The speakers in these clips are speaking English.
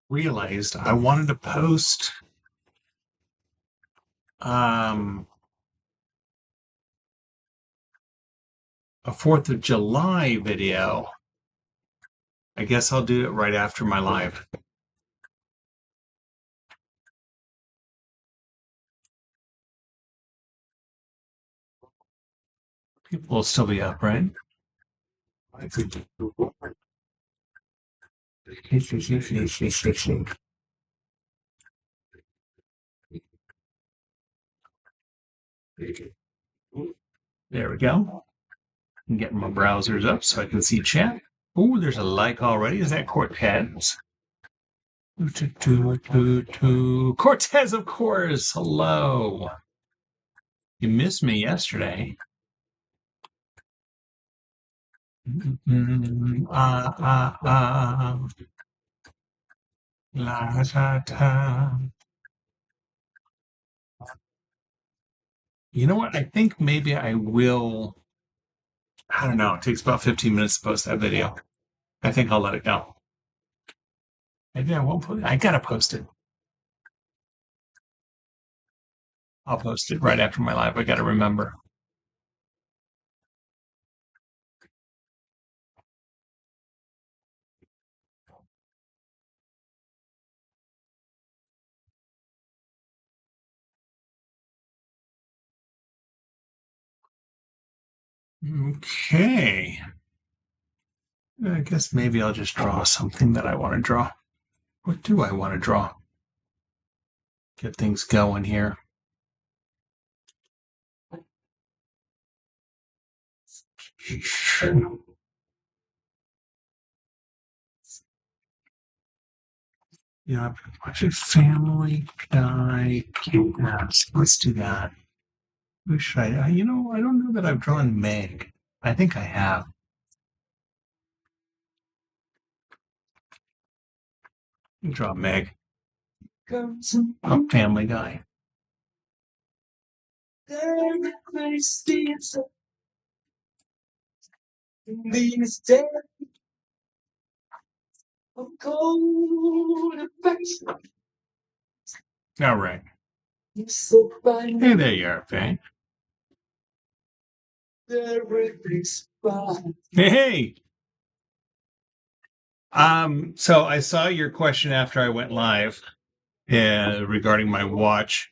realized I wanted to post a 4th of July video. I guess I'll do it right after my live. People will still be up, right? There we go. I'm getting my browsers up so I can see chat. Oh, there's a like already. Is that Cortez? Cortez, of course. Hello. You missed me yesterday. La da da. You know what? I think maybe I will. I don't know. It takes about 15 minutes to post that video. I think I'll let it go. Maybe I won't put it. I gotta post it. I'll post it right after my live. I gotta remember. Okay. I guess maybe I'll just draw something that I want to draw. What do I want to draw? Get things going here. Yeah, watching Family Guy. Let's do that. Who should I? You know, I don't know that I've drawn Meg. I think I have. Draw Meg. Oh, Family Guy. All right. Hey, there you are, Faye. Hey. So I saw your question after I went live regarding my watch.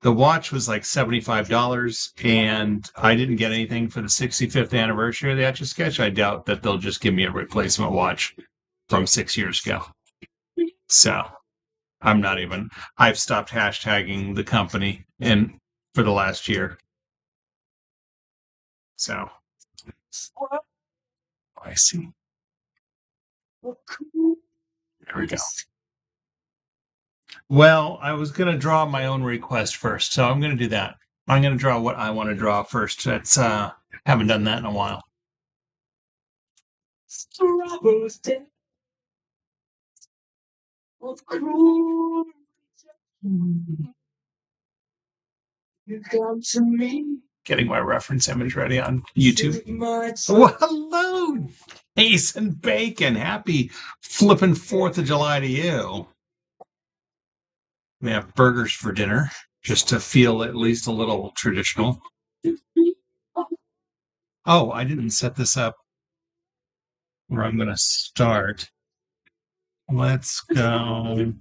The watch was like $75, and I didn't get anything for the 65th anniversary of the Etch A Sketch. I doubt that they'll just give me a replacement watch from 6 years ago. So I'm not even. I've stopped hashtagging the company for the last year. So I see. There we go. Well, I was going to draw my own request first, so I'm going to do that. I'm going to draw what I want to draw first. That's haven't done that in a while. Getting my reference image ready on YouTube. Well, hello, Ace and Bacon. Happy flipping 4th of July to you. We have burgers for dinner, just to feel at least a little traditional. Oh, I didn't set this up where I'm going to start. Let's go.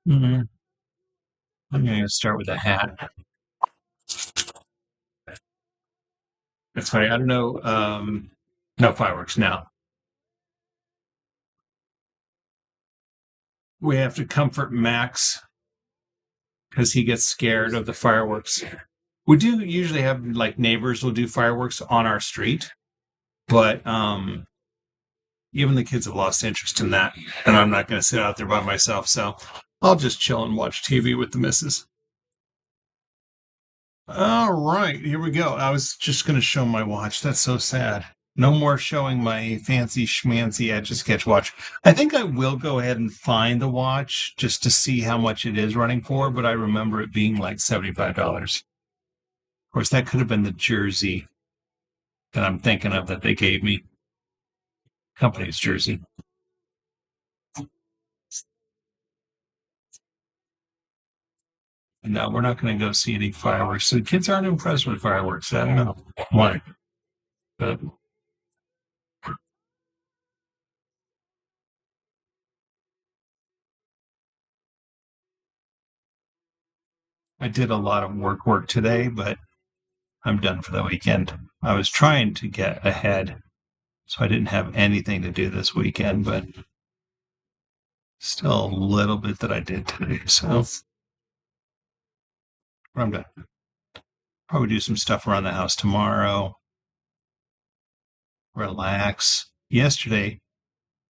I'm going to start with a hat. That's funny. I don't know. No fireworks now. We have to comfort Max because he gets scared of the fireworks. We do usually have like neighbors will do fireworks on our street, but even the kids have lost interest in that, and I'm not going to sit out there by myself, so I'll just chill and watch TV with the missus. All right, here we go. I was just going to show my watch. That's so sad. No more showing my fancy schmancy Etch A Sketch watch. I think I will go ahead and find the watch just to see how much it is running for, but I remember it being like $75. Of course, that could have been the jersey that I'm thinking of that they gave me. Company's jersey. No, we're not going to go see any fireworks. So kids aren't impressed with fireworks. I don't know why. But I did a lot of work today, but I'm done for the weekend. I was trying to get ahead, so I didn't have anything to do this weekend, but still a little bit that I did today. So I'm done. Probably do some stuff around the house tomorrow. Relax. Yesterday,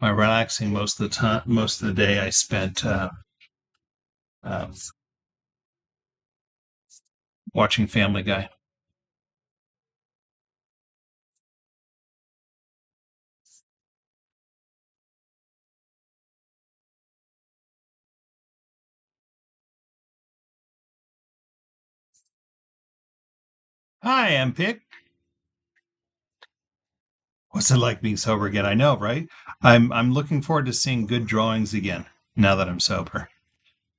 my relaxing most of the time, most of the day, I spent uh, watching Family Guy. Hi, Pick. What's it like being sober again? I know, right? I'm looking forward to seeing good drawings again now that I'm sober.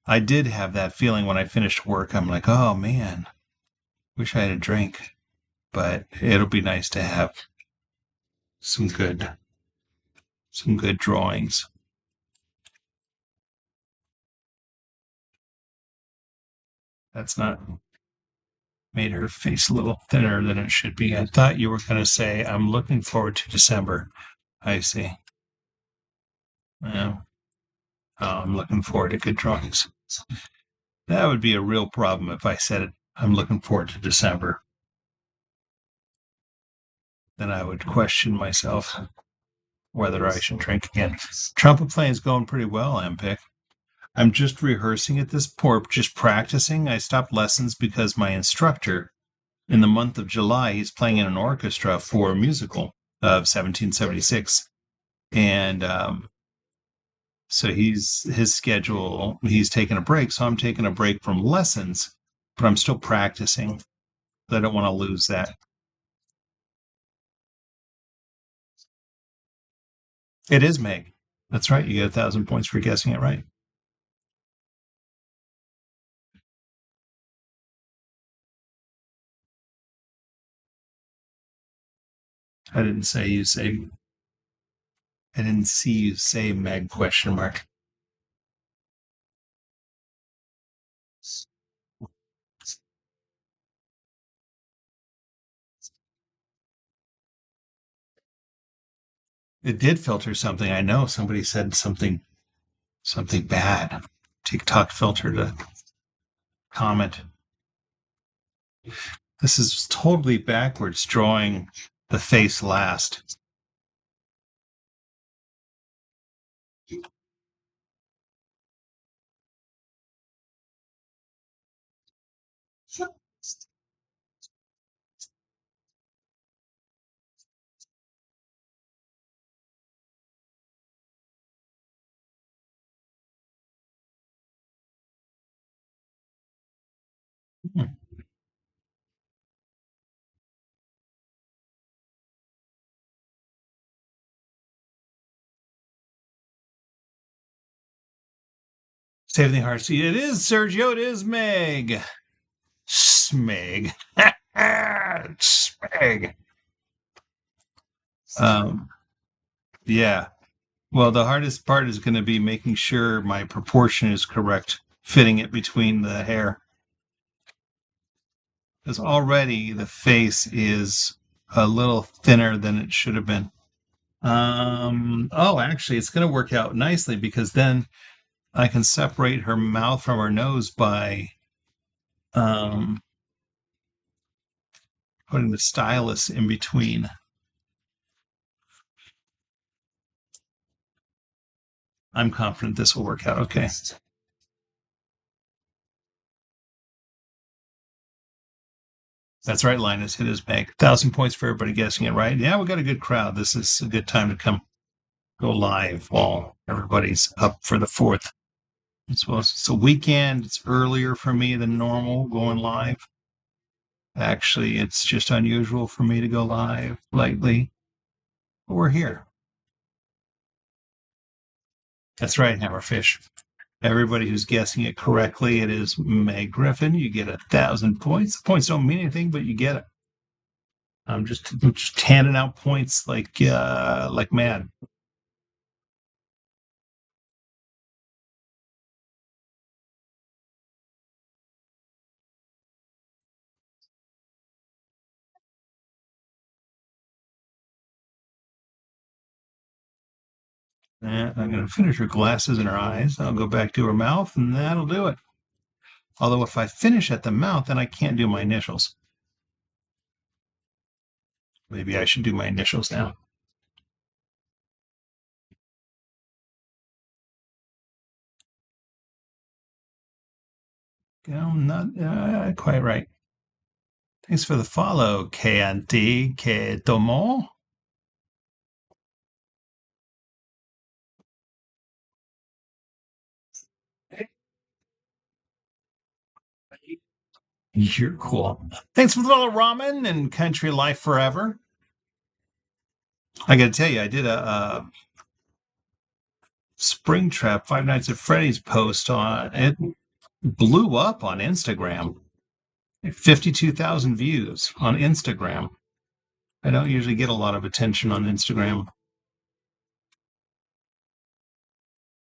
I did have that feeling when I finished work. I'm like, oh man, wish I had a drink. But it'll be nice to have some good some good drawings. That's not made her face a little thinner than it should be. I thought you were going to say, I'm looking forward to December. I see. Yeah. Oh, I'm looking forward to good drawings. That would be a real problem if I said it. I'm looking forward to December. Then I would question myself whether I should drink again. Trumpet playing is going pretty well, Pick. I'm just rehearsing at this point, just practicing. I stopped lessons because my instructor, in the month of July, he's playing in an orchestra for a musical of 1776. And so his schedule, he's taking a break. So I'm taking a break from lessons, but I'm still practicing. I don't want to lose that. It is Meg. That's right. You get 1,000 points for guessing it right. I didn't say you say. I didn't see you say Meg question mark. It did filter something. I know somebody said something bad. TikTok filtered a comment. This is totally backwards, drawing the face last. Save the hearts. It is Sergio. It is Meg. Smeg. Smeg. Um, yeah. Well, the hardest part is going to be making sure my proportion is correct, fitting it between the hair. Because already the face is a little thinner than it should have been. Oh, actually, it's going to work out nicely because then I can separate her mouth from her nose by um, putting the stylus in between. I'm confident this will work out okay. That's right, Linus. It is Meg. 1,000 points for everybody guessing it right. Yeah, we got a good crowd. This is a good time to come go live while everybody's up for the 4th. It's a weekend. It's earlier for me than normal going live. Actually, it's just unusual for me to go live lately. But we're here. That's right, Hammerfish. Everybody who's guessing it correctly, it is Meg Griffin. You get 1,000 points. Points don't mean anything, but you get it. I'm just handing out points like mad. And I'm going to finish her glasses and her eyes. I'll go back to her mouth, and that'll do it. Although if I finish at the mouth, then I can't do my initials. Maybe I should do my initials now. I'm not quite right. Thanks for the follow, que tomó. You're cool. Thanks for the follow, Ramen and Country Life Forever. I got to tell you, I did a Springtrap Five Nights at Freddy's post on it. Blew up on Instagram. 52,000 views on Instagram. I don't usually get a lot of attention on Instagram.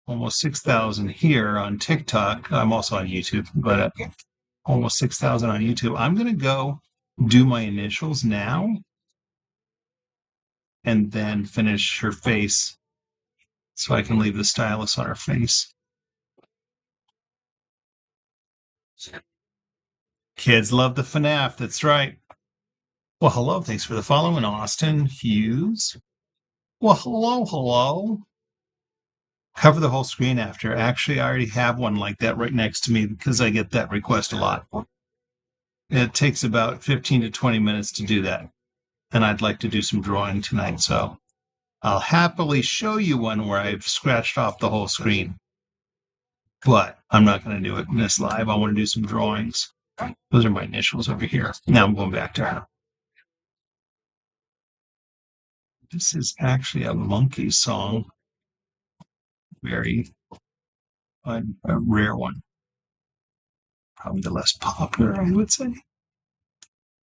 Almost 6,000 here on TikTok. I'm also on YouTube, but almost 6,000 on YouTube. I'm going to go do my initials now and then finish her face so I can leave the stylus on her face. Kids love the FNAF. That's right. Well, hello. Thanks for the follow in Austin Hughes. Well, hello. Cover the whole screen after. Actually, I already have one like that right next to me because I get that request a lot. It takes about 15 to 20 minutes to do that. And I'd like to do some drawing tonight, so I'll happily show you one where I've scratched off the whole screen. But I'm not going to do it in this live. I want to do some drawings. Those are my initials over here. Now I'm going back to her. This is actually a monkey song. Very a rare one. Probably the less popular, I would say.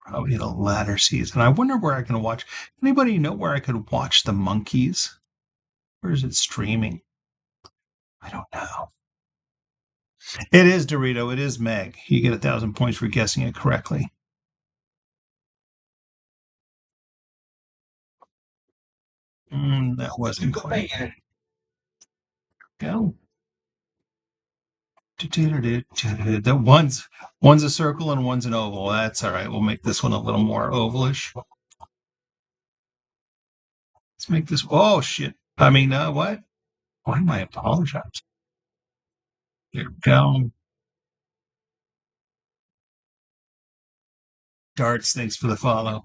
Probably the latter season. I wonder where I can watch. Anybody know where I could watch the monkeys? Where is it streaming? I don't know. It is Dorito. It is Meg. You get 1,000 points for guessing it correctly. That wasn't quite. Go. The one's a circle and one's an oval. That's all right. We'll make this one a little more ovalish. Let's make this. Oh shit! I mean, what? Why am I apologizing? There we go. Darts. Thanks for the follow.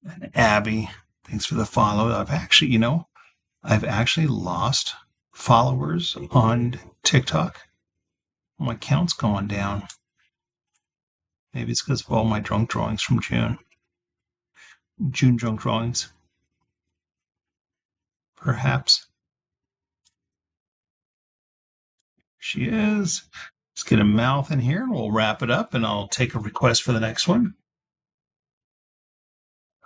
And Abby. Thanks for the follow. I've actually lost followers on TikTok. My count's going down. Maybe it's because of all my drunk drawings from June. June drunk drawings. Perhaps. She is. Let's get a mouth in here and we'll wrap it up and I'll take a request for the next one.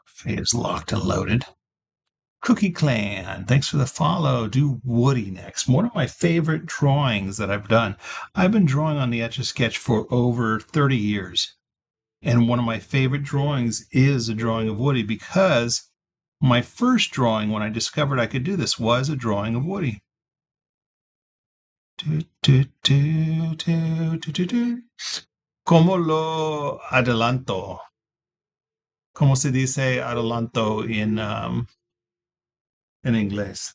Faye is locked and loaded. Cookie Clan, thanks for the follow. Do Woody next. One of my favorite drawings that I've done. I've been drawing on the Etch A Sketch for over 30 years. And one of my favorite drawings is a drawing of Woody because my first drawing when I discovered I could do this was a drawing of Woody. ¿Cómo lo adelanto? ¿Cómo se dice adelanto in inglés?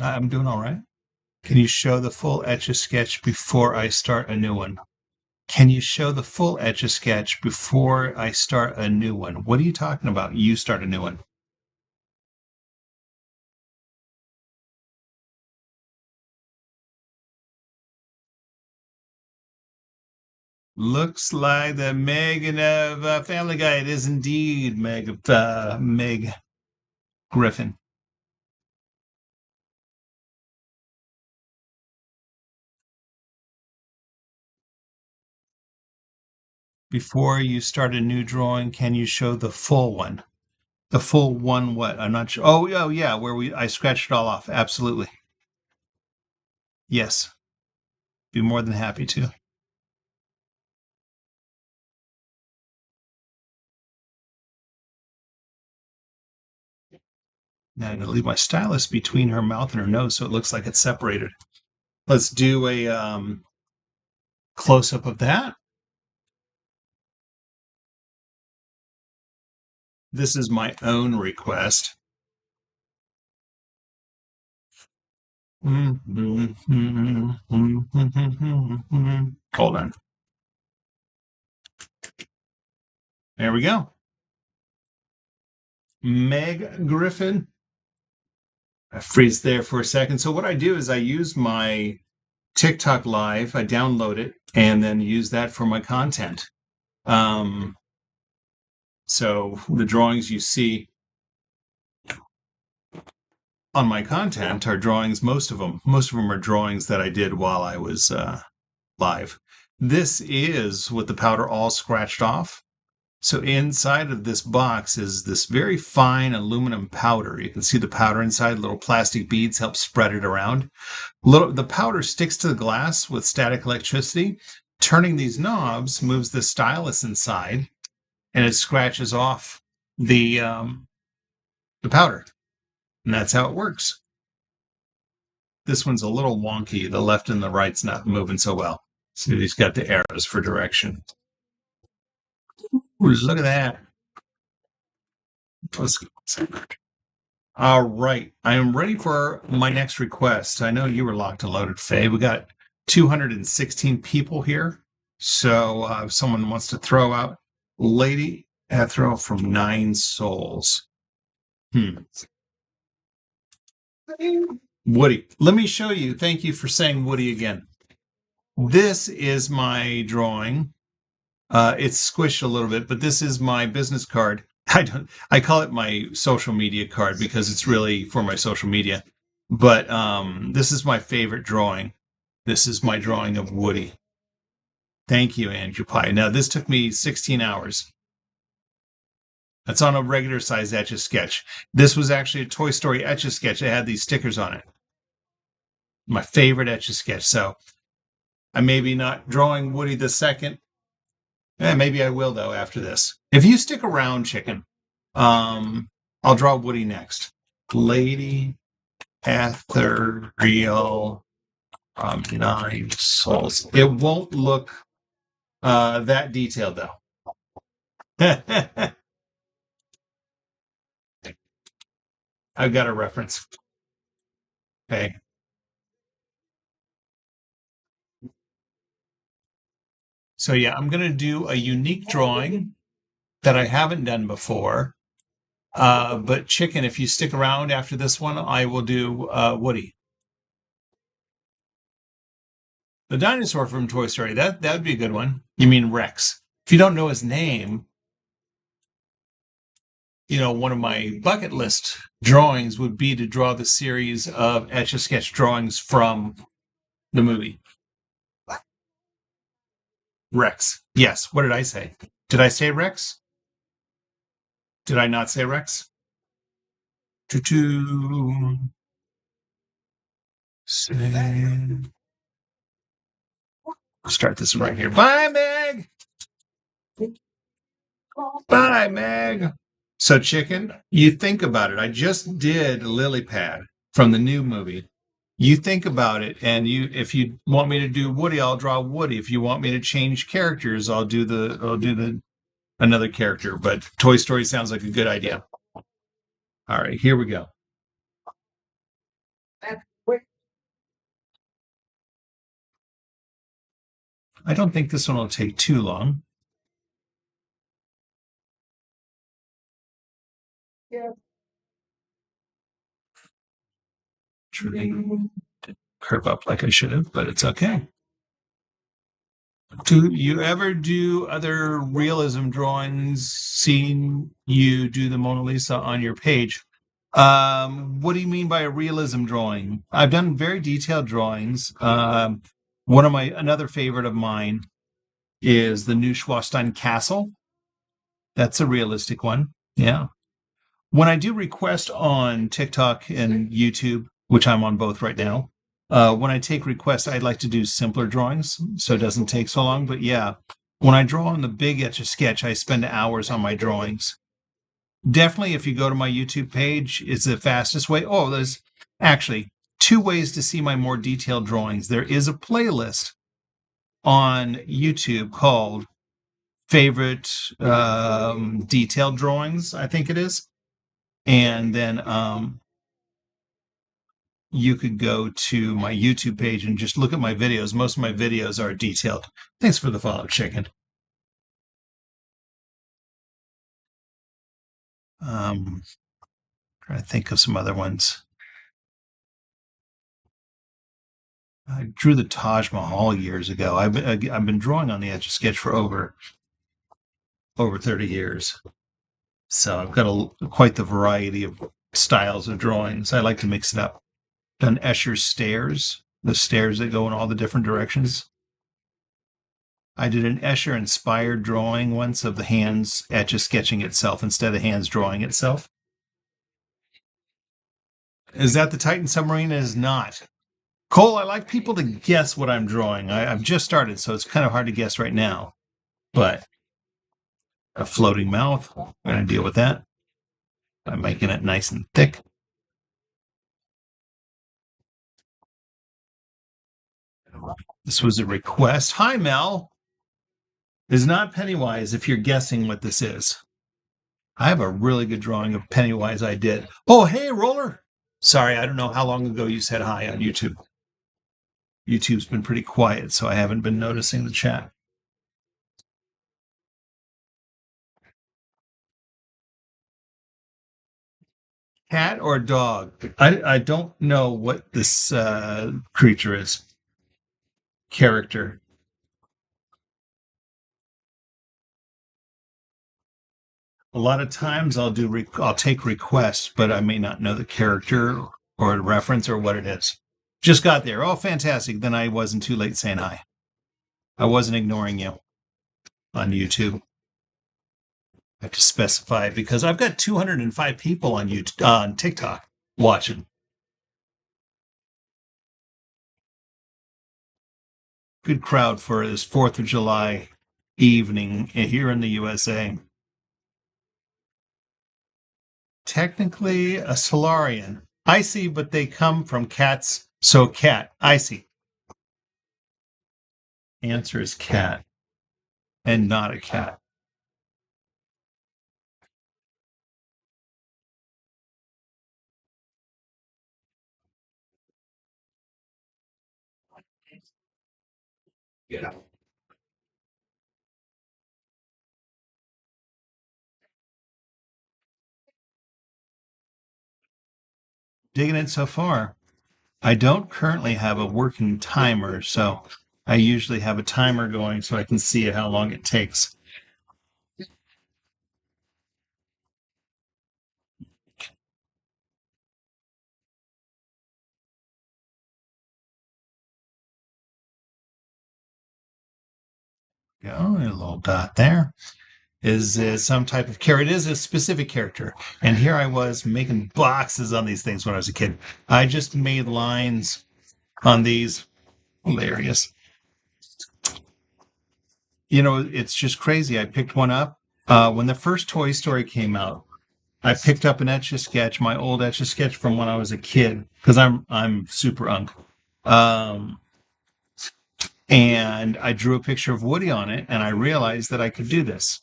I'm doing all right. Can you show the full Etch A Sketch before I start a new one? Can you show the full Etch A Sketch before I start a new one? What are you talking about? You start a new one. Looks like the Megan of Family Guy. It is indeed Meg Griffin. Before you start a new drawing, can you show the full one? The full one, what? I'm not sure. Oh, yeah, where I scratched it all off. Absolutely. Yes. Be more than happy to. Now I'm going to leave my stylus between her mouth and her nose so it looks like it's separated. Let's do a close up of that. This is my own request. Hold on. There we go. Meg Griffin. I freeze there for a second. So what I do is I use my TikTok live, I download it, and then use that for my content. So the drawings you see on my content are drawings, most of them are drawings that I did while I was live. This is with the powder all scratched off. So inside of this box is this very fine aluminum powder. You can see the powder inside, little plastic beads help spread it around. The powder sticks to the glass with static electricity. Turning these knobs moves the stylus inside, and it scratches off the powder. And that's how it works. This one's a little wonky. The left and the right's not moving so well. So he's got the arrows for direction. Ooh, look at that. Let's go. All right. I am ready for my next request. I know you were locked and loaded, Faye. We got 216 people here. So if someone wants to throw out Lady Ethereal from Nine Souls. Woody. Let me show you. Thank you for saying Woody again. This is my drawing. It's squished a little bit, but this is my business card. I call it my social media card because it's really for my social media. But this is my favorite drawing. This is my drawing of Woody. Thank you, Andrew Pye. Now, this took me 16 hours. That's on a regular size Etch A Sketch. This was actually a Toy Story Etch A Sketch. It had these stickers on it. My favorite Etch A Sketch. So I may be not drawing Woody the second. Maybe I will, though, after this. If you stick around, Chicken, I'll draw Woody next. Lady Ethereal Nine Souls. It won't look that detailed, though. I've got a reference. Okay. So, yeah, I'm going to do a unique drawing that I haven't done before. But Chicken, if you stick around after this one, I will do Woody. The dinosaur from Toy Story. That would be a good one. You mean Rex? If you don't know his name, one of my bucket list drawings would be to draw the series of Etch A Sketch drawings from the movie. Rex. Yes. What did I say? Did I say Rex? Did I not say Rex? Choo-choo. Start this right here. Bye, Meg. Bye, Meg. So, Chicken, you think about it. I just did Lily Pad from the new movie. You think about it, and if you want me to do Woody, I'll draw Woody. If you want me to change characters, I'll do another character. But Toy Story sounds like a good idea. All right, here we go. I don't think this one will take too long. Yeah. Curve up like I should have, but it's okay. Do you ever do other realism drawings? Seen you do the Mona Lisa on your page. What do you mean by a realism drawing? I've done very detailed drawings. One of my another favorite of mine is the Neuschwanstein Castle. That's a realistic one. Yeah. When I do request on TikTok and YouTube, which I'm on both right now, when I take requests, I'd like to do simpler drawings so it doesn't take so long. But yeah, when I draw on the big Etch A Sketch, I spend hours on my drawings. Definitely, if you go to my YouTube page, it's the fastest way. Oh, there's actually two ways to see my more detailed drawings. There is a playlist on YouTube called Favorite Detailed Drawings, I think it is. And then you could go to my YouTube page and just look at my videos. Most of my videos are detailed. Thanks for the follow, chicken. Trying to think of some other ones. I drew the Taj Mahal years ago. I've been drawing on the Etch A Sketch for over 30 years. So I've got quite the variety of styles of drawings. I like to mix it up. Done Escher's stairs, the stairs that go in all the different directions. I did an Escher inspired drawing once of the hands Etch A Sketching itself instead of hands drawing itself. Is that the Titan submarine? It is not. Cole, I like people to guess what I'm drawing. I've just started, so it's kind of hard to guess right now. But a floating mouth, I'm going to deal with that by making it nice and thick. This was a request. Hi, Mel. Is not Pennywise if you're guessing what this is. I have a really good drawing of Pennywise I did. Oh, hey, Roller. Sorry, I don't know how long ago you said hi on YouTube. YouTube's been pretty quiet, so I haven't been noticing the chat. Cat or dog? I don't know what this creature is. Character. A lot of times I'll take requests, but I may not know the character or reference or what it is. Just got there. Oh, fantastic. Then I wasn't too late saying hi. I wasn't ignoring you on YouTube. I have to specify because I've got 205 people on YouTube, on TikTok watching. Good crowd for this 4th of July evening here in the USA. Technically a Solarian. I see, but they come from cats. So cat. I see. Answer is cat and not a cat. Yeah. Digging it so far. I don't currently have a working timer, so I usually have a timer going so I can see how long it takes. Go, a little dot there. Is some type of character. It is a specific character. And here I was making boxes on these things when I was a kid. I just made lines on these. Hilarious. You know, it's just crazy. I picked one up. When the first Toy Story came out, I picked up an Etch A Sketch, my old Etch A Sketch from when I was a kid, because I'm super unk. Um, and I drew a picture of Woody on it, and I realized that I could do this.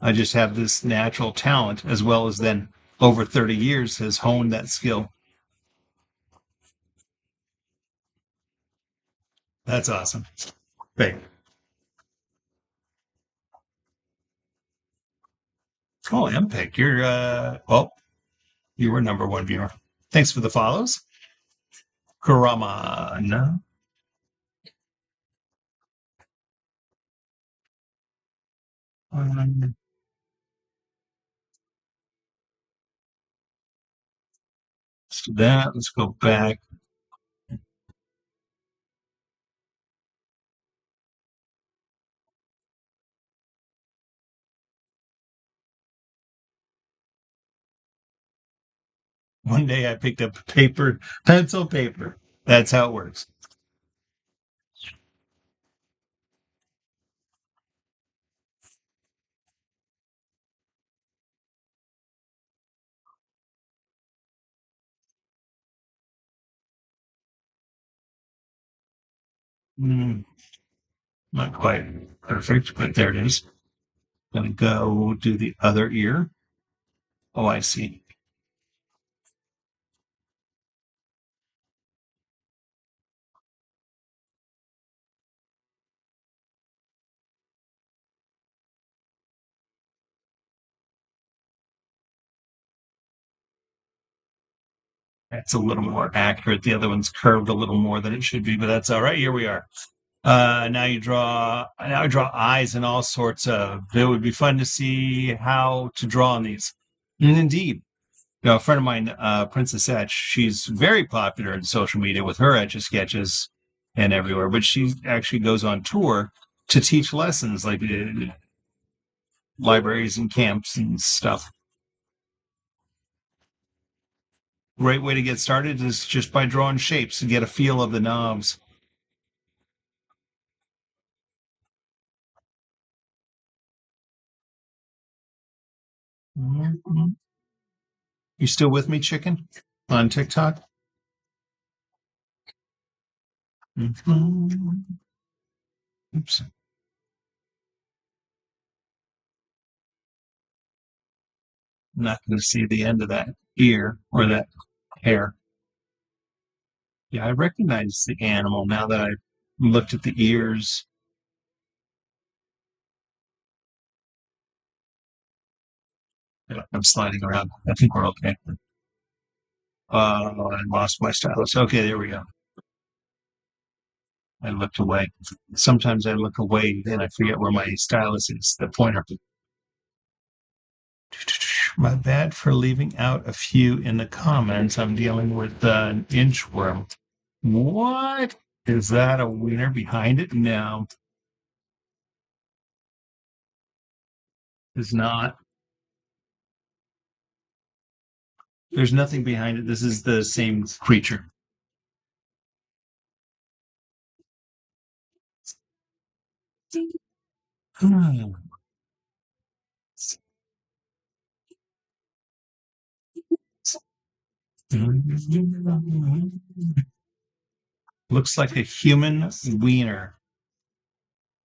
I just have this natural talent, as well as then over 30 years has honed that skill. That's awesome. Great. Oh, MPEG, you're well, you were number one viewer. Thanks for the follows. Karaman. Um, so that, let's go back. One day I picked up pencil paper. That's how it works. Mm, not quite perfect, but there it is. Gonna go do the other ear. Oh, I see. That's a little more accurate. The other one's curved a little more than it should be, but that's all right. Here we are. Now I draw eyes and all sorts of. It would be fun to see how to draw on these. And indeed, a friend of mine, Princess Etch, she's very popular in social media with her Etch A Sketches and everywhere, but she actually goes on tour to teach lessons like libraries and camps and stuff. Great way to get started is just by drawing shapes and get a feel of the knobs. Mhm. You still with me, chicken? On TikTok? Mhm. Oops. I'm not going to see the end of that ear or that hair. Yeah, I recognize the animal now that I looked at the ears. I'm sliding around. I think we're okay. I lost my stylus. Okay, there we go. I looked away. Sometimes I look away and I forget where my stylus is, the pointer. My bad for leaving out a few in the comments. I'm dealing with an inchworm. What? Is that a wiener behind it? No, it's not. There's nothing behind it. This is the same creature. Looks like a human wiener.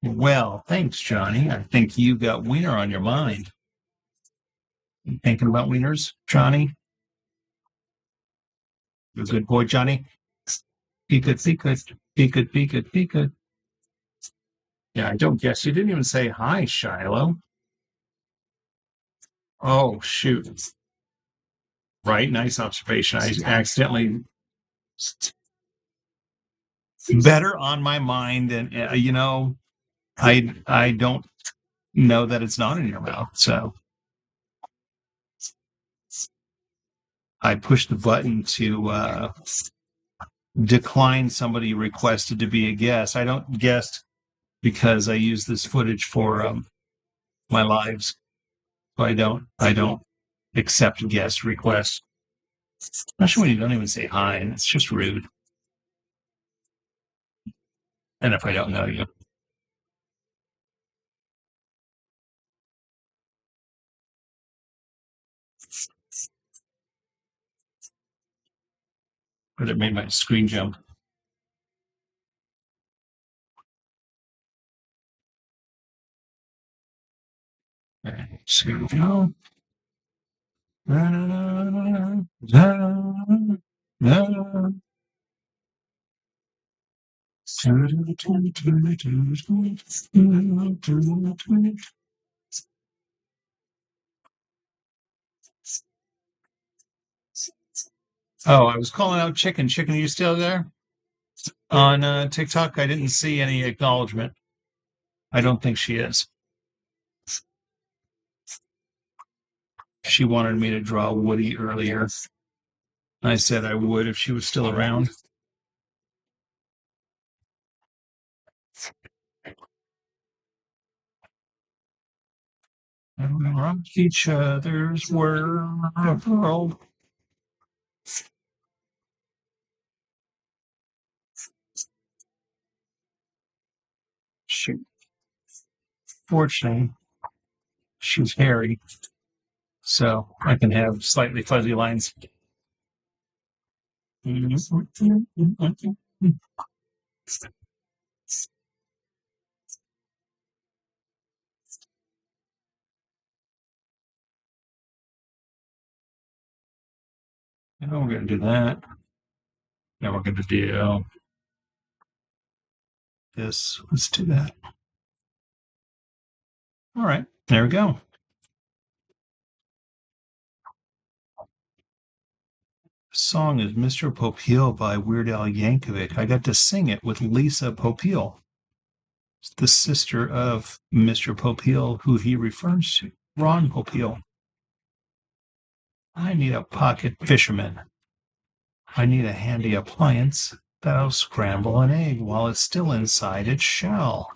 Well, thanks, Johnny. I think you got wiener on your mind. You thinking about wieners, Johnny? You're a good boy, Johnny. Be good, be good, be good, be good, be good. Yeah, I don't guess you didn't even say hi, Shiloh. Oh, shoot. Right, nice observation. I accidentally better on my mind, and I don't know that it's not in your mouth, so I pushed the button to decline somebody requested to be a guest. I don't guest because I use this footage for my lives. So I don't accept guest requests. Especially when you don't even say hi, and it's just rude. And if I don't know you, but it made my screen jump. So here we go. Oh, I was calling out Chicken. Chicken, are you still there? On TikTok, I didn't see any acknowledgement. I don't think she is. She wanted me to draw Woody earlier. I said I would if she was still around. And we rock each other's world. Shoot. Fortunately, she's hairy, so I can have slightly fuzzy lines. Now we're going to do that. Now we're going to do this. Let's do that. All right, there we go. The song is Mr. Popeil by Weird Al Yankovic. I got to sing it with Lisa Popeil, the sister of Mr. Popeil, who he refers to, Ron Popeil. I need a pocket fisherman. I need a handy appliance that'll scramble an egg while it's still inside its shell.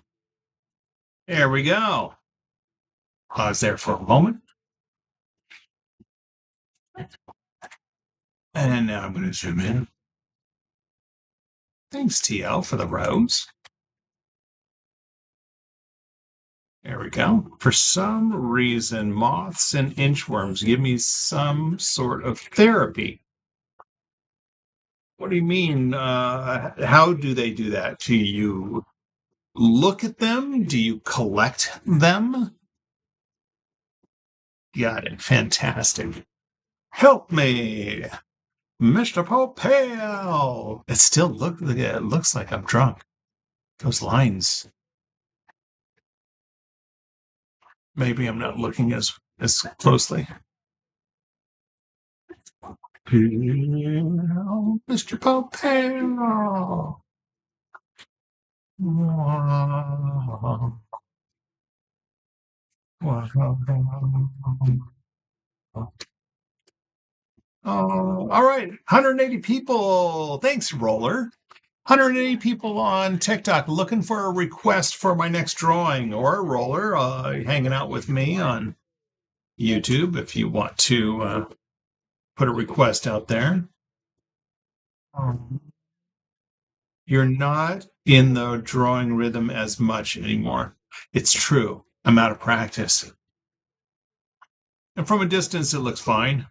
There we go. Pause there for a moment. And now I'm going to zoom in. Thanks, TL, for the rose. There we go. For some reason, moths and inchworms give me some sort of therapy. What do you mean? How do they do that? Do you look at them? Do you collect them? Got it. Fantastic. Help me, Mr. Popeil. It looks like I'm drunk. Those lines. Maybe I'm not looking as closely. Mr. Popeil. Oh, all right. 180 people. Thanks, Roller. 180 people on TikTok looking for a request for my next drawing, or Roller hanging out with me on YouTube if you want to put a request out there. You're not in the drawing rhythm as much anymore. It's true. I'm out of practice. And from a distance, it looks fine.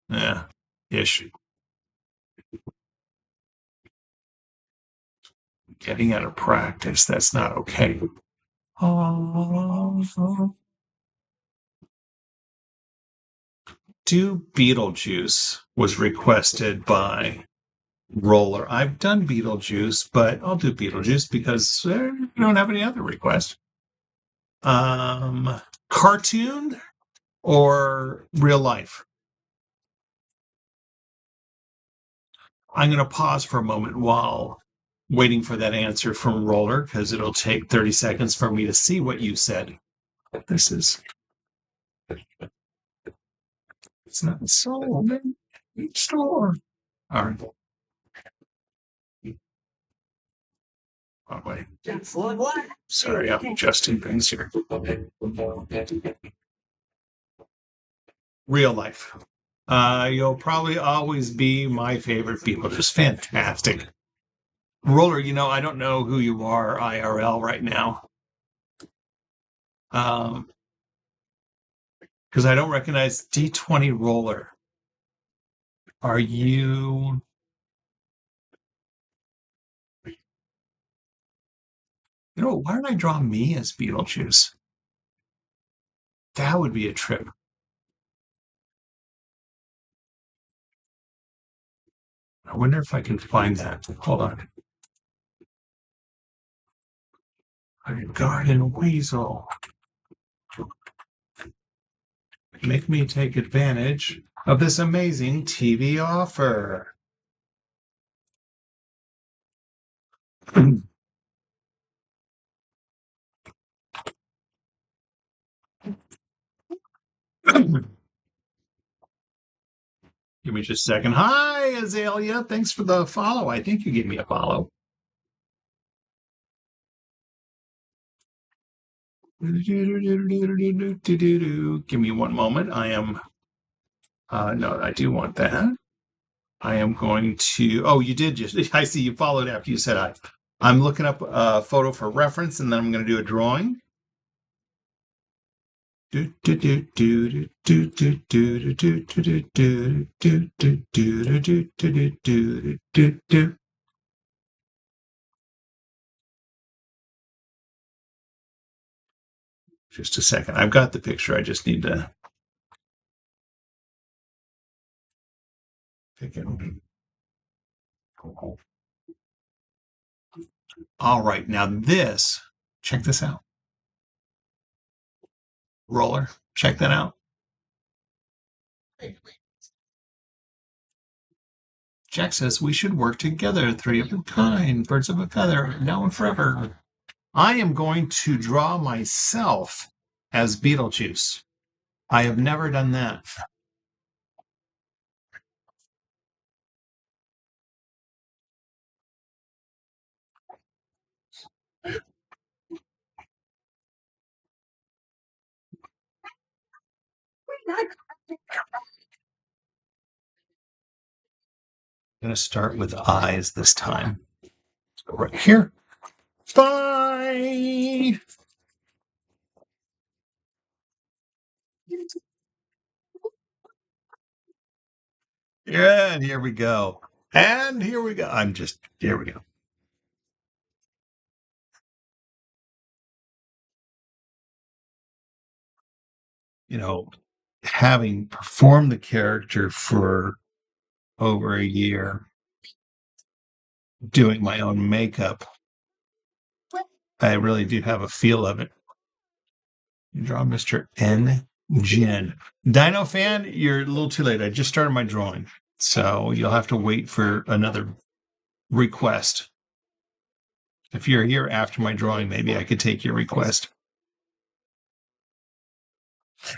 Yeah, ish. Getting out of practice, that's not okay. Do Beetlejuice was requested by Roller. I've done Beetlejuice, but I'll do Beetlejuice because I don't have any other requests. Cartoon or real life? I'm going to pause for a moment while waiting for that answer from Roller because it'll take 30 seconds for me to see what you said. This is. It's not sold in each store. All right. Oh, wait. Sorry, I'm adjusting things here. Real life. You'll probably always be my favorite people. Just fantastic. Roller, I don't know who you are IRL right now. Because I don't recognize D20 Roller. Are you... why don't I draw me as Beetlejuice? That would be a trip. I wonder if I can find that. Hold on. A garden weasel. Make me take advantage of this amazing TV offer. Give me just a second. Hi, Azalea. Thanks for the follow. I think you gave me a follow. Give me one moment. I am, no, I do want that. I am going to, oh, you did just, I see you followed after you said I. I'm looking up a photo for reference and then I'm going to do a drawing. Just a second. I've got the picture. I just need to pick it. All right. Now this, check this out. Roller. Check that out. Jack says we should work together. Three of a kind, birds of a feather, now and forever. I am going to draw myself as Beetlejuice. I have never done that. I'm going to start with eyes this time. So right here. Bye. Yeah, and here we go. And here we go. Here we go. You know, having performed the character for over a year, doing my own makeup, I really do have a feel of it. You draw Mr. N. Jin. Dino fan, you're a little too late. I just started my drawing. So you'll have to wait for another request. If you're here after my drawing, maybe I could take your request.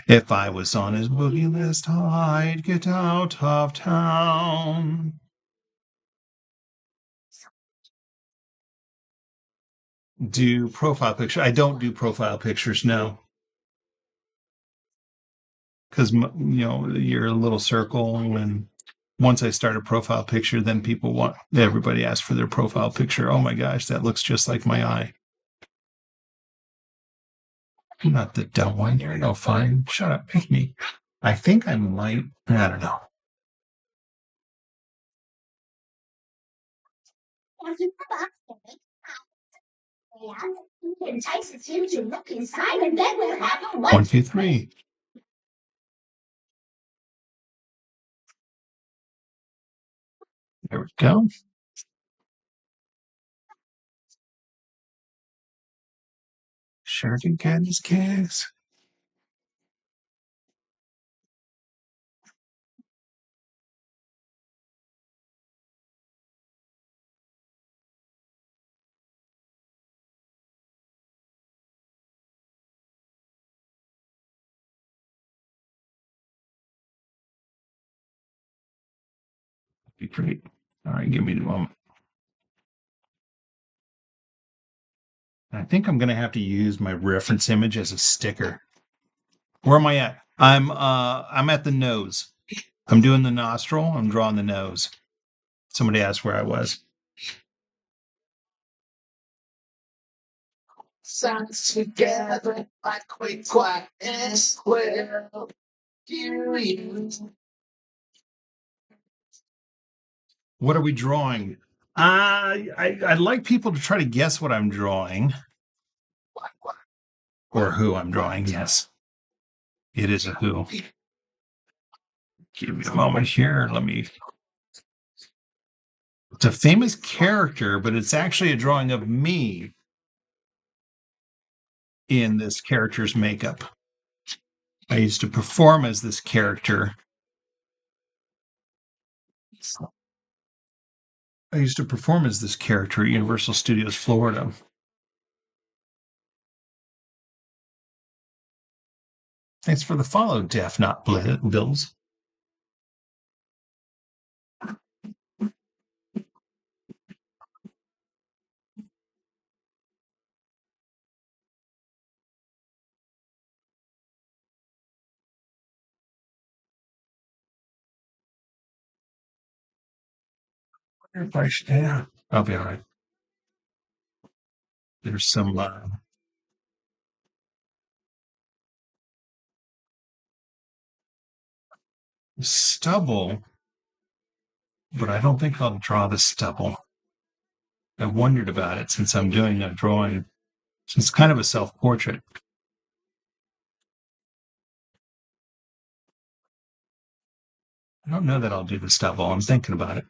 If I was on his boogie list, I'd get out of town. Do profile picture. I don't do profile pictures, no. Because, you're a little circle. And once I start a profile picture, then everybody asks for their profile picture. Oh my gosh, that looks just like my eye. I'm not the dumb one. You're no fun. Shut up, pick me. I think I might, I don't know. Entices him to look inside, and then we'll have a 1, 2, 3. There we go. Sure to get his kiss. Be great. All right, give me the moment. I think I'm gonna have to use my reference image as a sticker. Where am I at? I'm at the nose. I'm doing the nostril. I'm drawing the nose. Somebody asked where I was. Sounds together like quick, quiet, and square. What are we drawing? I'd like people to try to guess what I'm drawing. Or who I'm drawing, yes. It is a who. Give me a moment here. It's a famous character, but it's actually a drawing of me in this character's makeup. I used to perform as this character. I used to perform as this character at Universal Studios Florida. Thanks for the follow, Def, not Bills. Yeah, I'll be all right. There's some stubble, but I don't think I'll draw the stubble. I wondered about it since I'm doing a drawing. It's kind of a self-portrait. I don't know that I'll do the stubble. I'm thinking about it.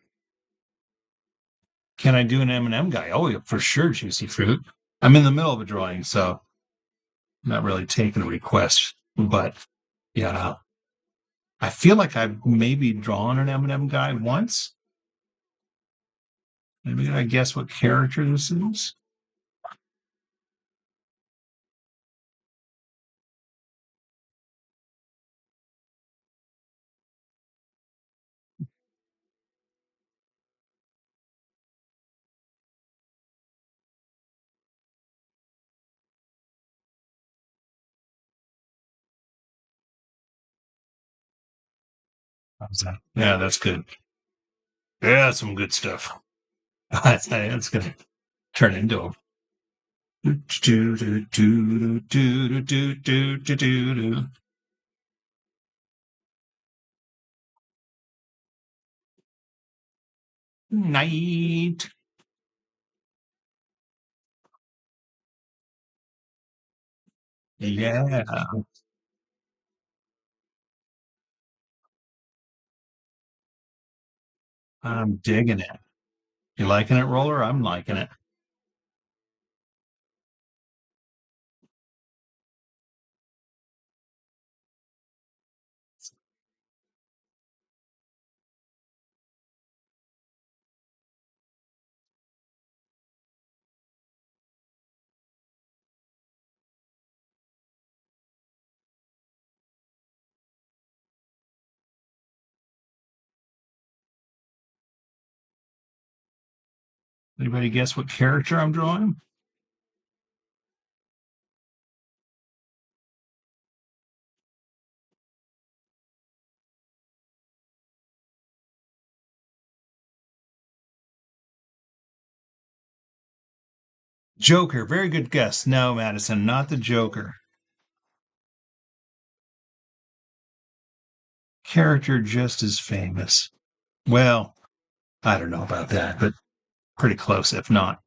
Can I do an M&M guy? Oh, yeah, for sure, juicy fruit. I'm in the middle of a drawing, so I'm not really taking a request. But yeah, I feel like I've maybe drawn an M&M guy once. Maybe I guess what character this is. How's that? Yeah, that's good. Yeah, some good stuff. That's going to turn into a night. Yeah, I'm digging it. You liking it, Roller? I'm liking it. Anybody guess what character I'm drawing? Joker. Very good guess. No, Madison, not the Joker. Character just as famous. Well, I don't know about that, but pretty close, if not.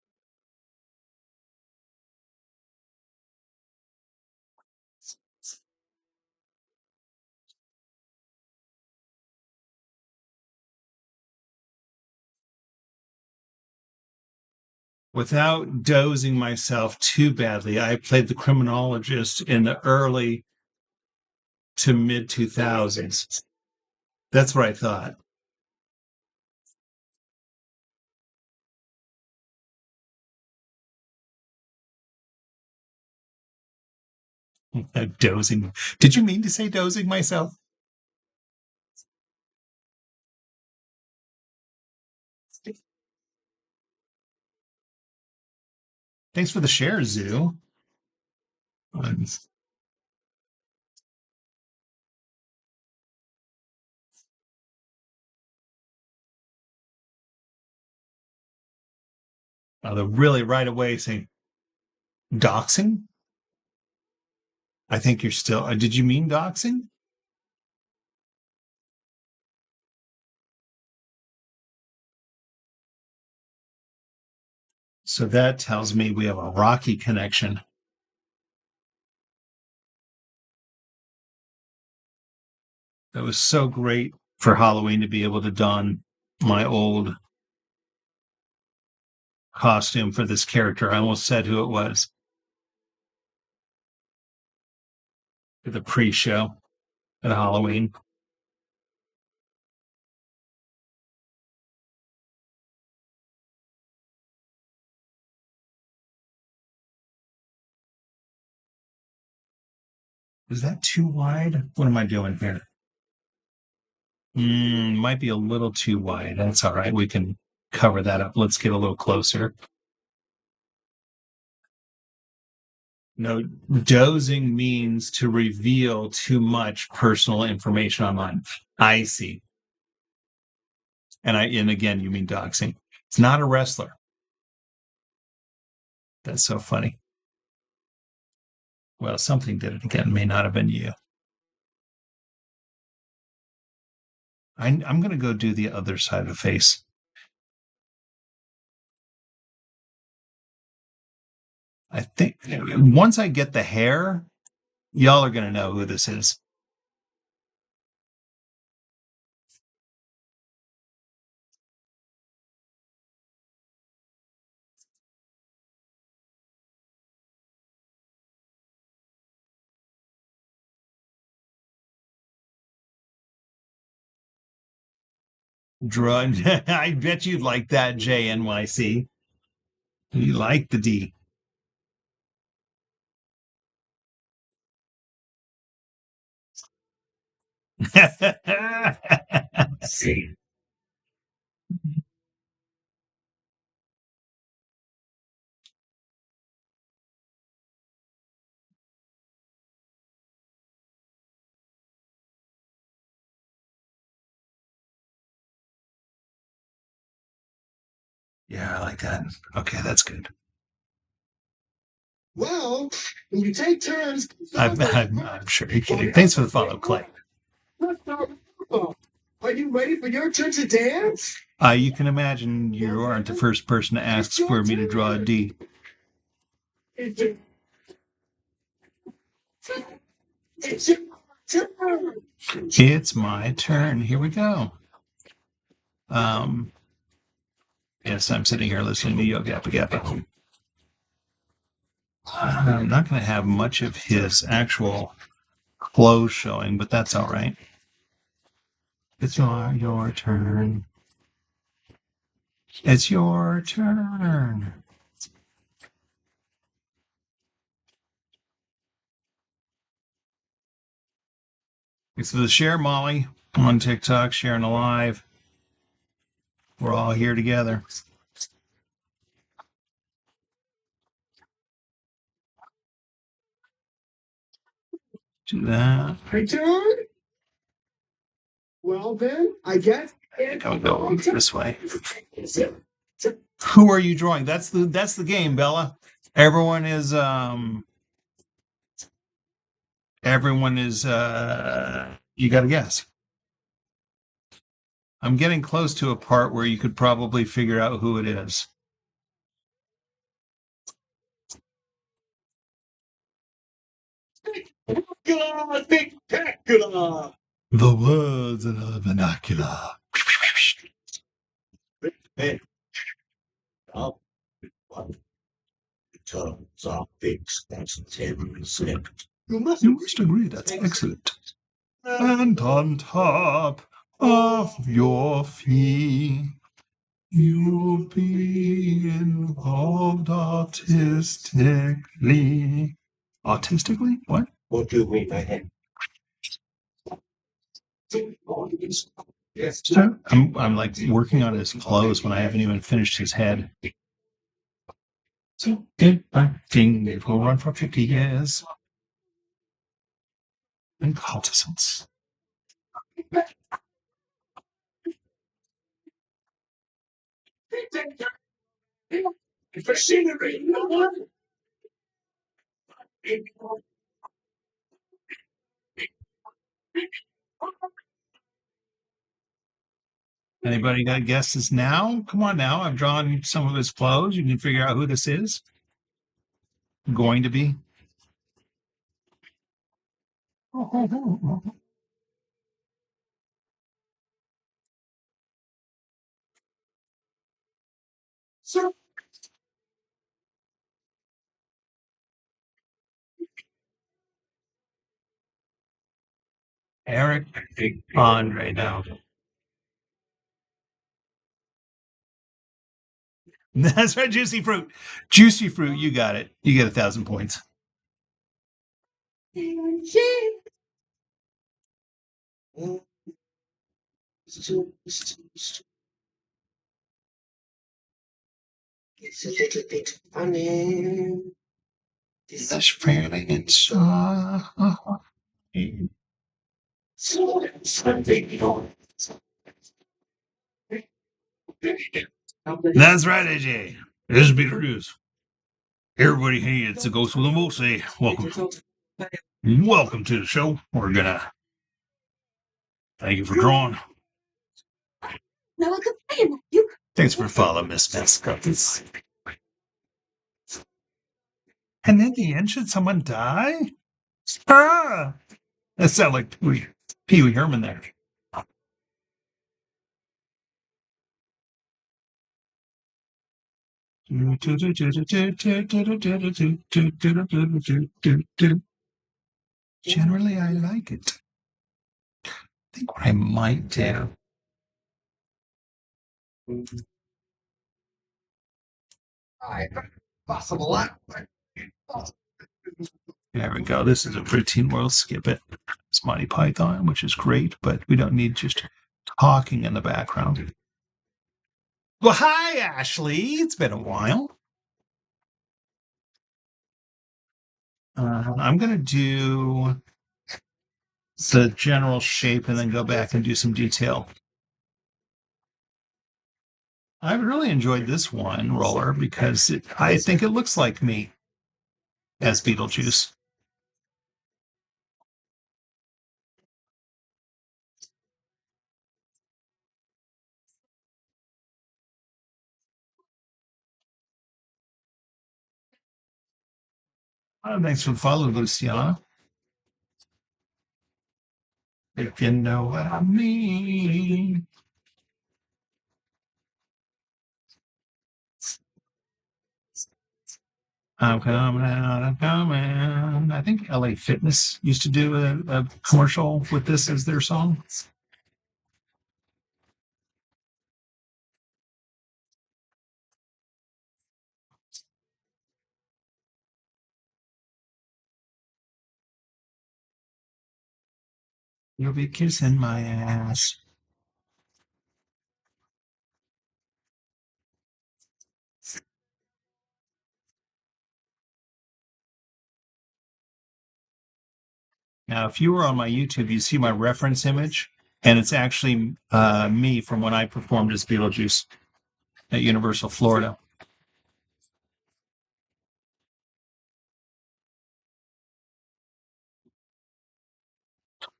Without dozing myself too badly, I played the criminologist in the early to mid 2000s. That's what I thought. Dozing. Did you mean to say dozing myself? Thanks for the share, Zoo. The really right away saying doxing. I think you're still. Did you mean doxing? So that tells me we have a rocky connection. That was so great for Halloween to be able to don my old costume for this character. I almost said who it was for the pre-show at Halloween. Is that too wide? What am I doing here? Might be a little too wide. That's all right. We can cover that up. Let's get a little closer. No, dozing means to reveal too much personal information online. I see. And again, you mean doxing. It's not a wrestler. That's so funny. Well, something did it again. May not have been you. I'm going to go do the other side of the face. I think once I get the hair, y'all are going to know who this is. Drug. I bet you'd like that, JNYC. You like the D. See. Yeah, I like that. Okay, that's good. Well, when you take turns, I'm sure you're kidding. Thanks for the follow, Clay. Are you ready for your turn to dance? You can imagine you aren't the first person to ask for me to draw a D. It's your turn. It's my turn. Here we go. Yes, I'm sitting here listening to Yo Gappa Gappa. I'm not going to have much of his actual clothes showing, but that's all right. It's your turn. It's your turn. Thanks for the share, Molly, on TikTok, sharing a live. We're all here together. Do that. My turn? Well, then, I guess I'll go this way. Who are you drawing? That's the game, Bella. Everyone is you got to guess. I'm getting close to a part where you could probably figure out who it is. spectacular. The words in the vernacular. Hey, up one terms of fixed. That's 10%. You must agree that's excellent. And on top of your fee, you'll be involved artistically. Artistically? What? What do you mean by that? Yes, So I'm like working on his clothes when I haven't even finished his head. So good thing it will run for 50 years. And partisans. for scenery. Anybody got guesses now? Come on now. I've drawn some of his clothes. You can figure out who this is. Going to be. Sir, Eric Andre now. That's right, Juicy Fruit. Juicy Fruit, you got it. You get 1,000 points. It's a little bit funny. That's fairly inside. Something That's right, AJ. This is Beetlejuice. Everybody, hey, it's the Ghost with a Most. Hey, welcome to the show. We're gonna thank you for drawing. Thanks for following Miss Mascot. And in the end, should someone die? Ah, that sounded like Pee Wee Herman there. Generally, I like it. I think what I might do. There we go. This is a routine. We'll skip it. It's Monty Python, which is great, but we don't need just talking in the background. Well, hi, Ashley. It's been a while. I'm going to do the general shape and then go back and do some detail. I've really enjoyed this one, Roller, because I think it looks like me as Beetlejuice. Thanks for the follow, Luciana. If you know what I mean. I'm coming out, I'm coming. I think LA Fitness used to do a commercial with this as their song. You'll be kissing my ass. Now, if you were on my YouTube, you see my reference image, and it's actually me from when I performed as Beetlejuice at Universal Florida.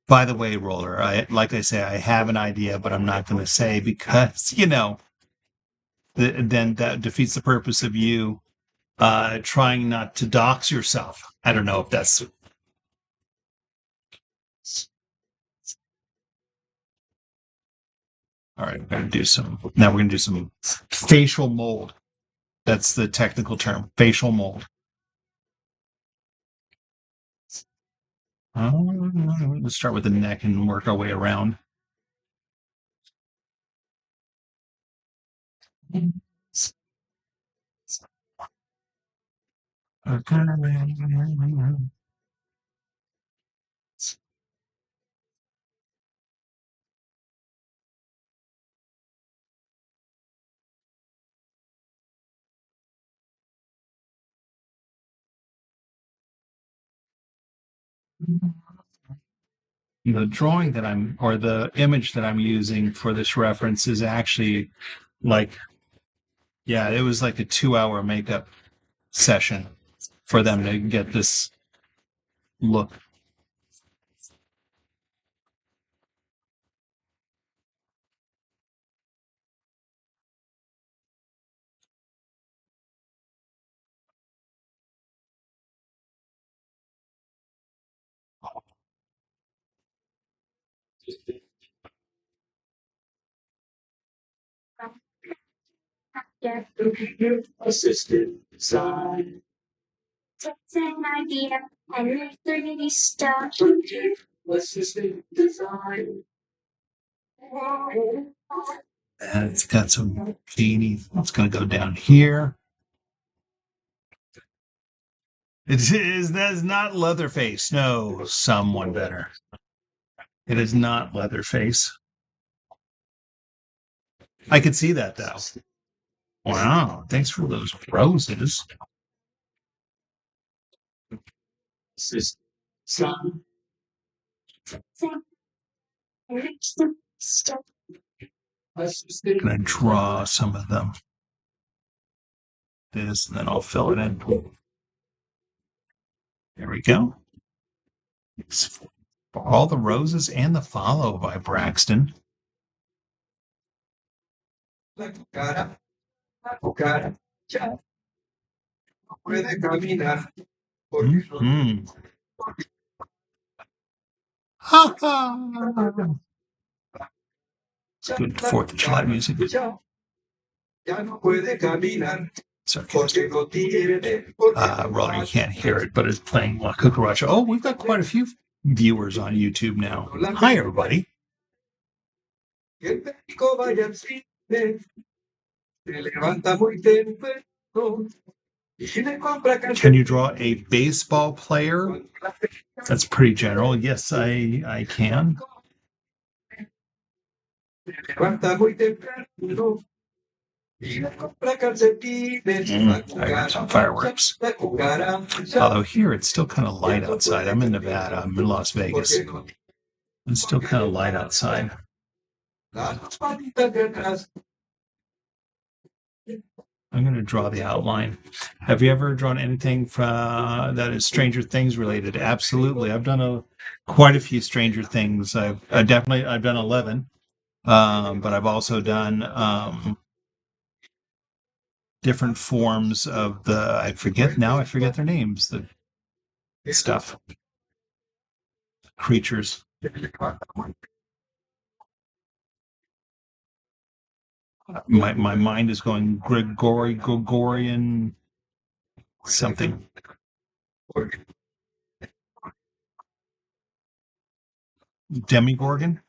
By the way, Roller, like I say, I have an idea, but I'm not going to say because, then that defeats the purpose of you trying not to dox yourself. I don't know if that's all right. We're going to do some facial mold. That's the technical term, facial mold. Let's start with the neck and work our way around. Okay. The drawing that or the image that I'm using for this reference is actually like, yeah, it was like a 2-hour makeup session for them to get this look. Assisted design. It's an idea and 3D stuff. Assisted design. And it's got some veiny. It's going to go down here. That's not Leatherface. No, someone better. It is not Leatherface. I could see that though. Wow, thanks for those roses. Assisted design. I'm gonna draw some of them. this, and then I'll fill it in. There we go. It's For All the Roses and the Follow by Braxton. La cucaracha no puede caminar porque Mm. Ha ha! Good 4th of July music. ya no puede caminar Sorry, porque no tiene Roller, you can't hear it, but it's playing La Cucaracha. Oh, we've got quite a few viewers on YouTube now. Hi, everybody. que el médico vaya al cine, se levanta muy temprano y le compra Can you draw a baseball player? That's pretty general. Yes, I can. Se levanta muy temprano y le compra calcetines. I got some fireworks. La cucaracha. Although here it's still kind of light outside. I'm in Nevada. I'm in Las Vegas. It's still kind of light outside. Las dos patitas de atrás. I'm going to draw the outline. Have you ever drawn anything that is Stranger Things related? Absolutely. I've done quite a few Stranger Things. I've done 11, but I've also done different forms of I forget their names, the stuff, creatures. My mind is going Gregorian something. Demigorgon?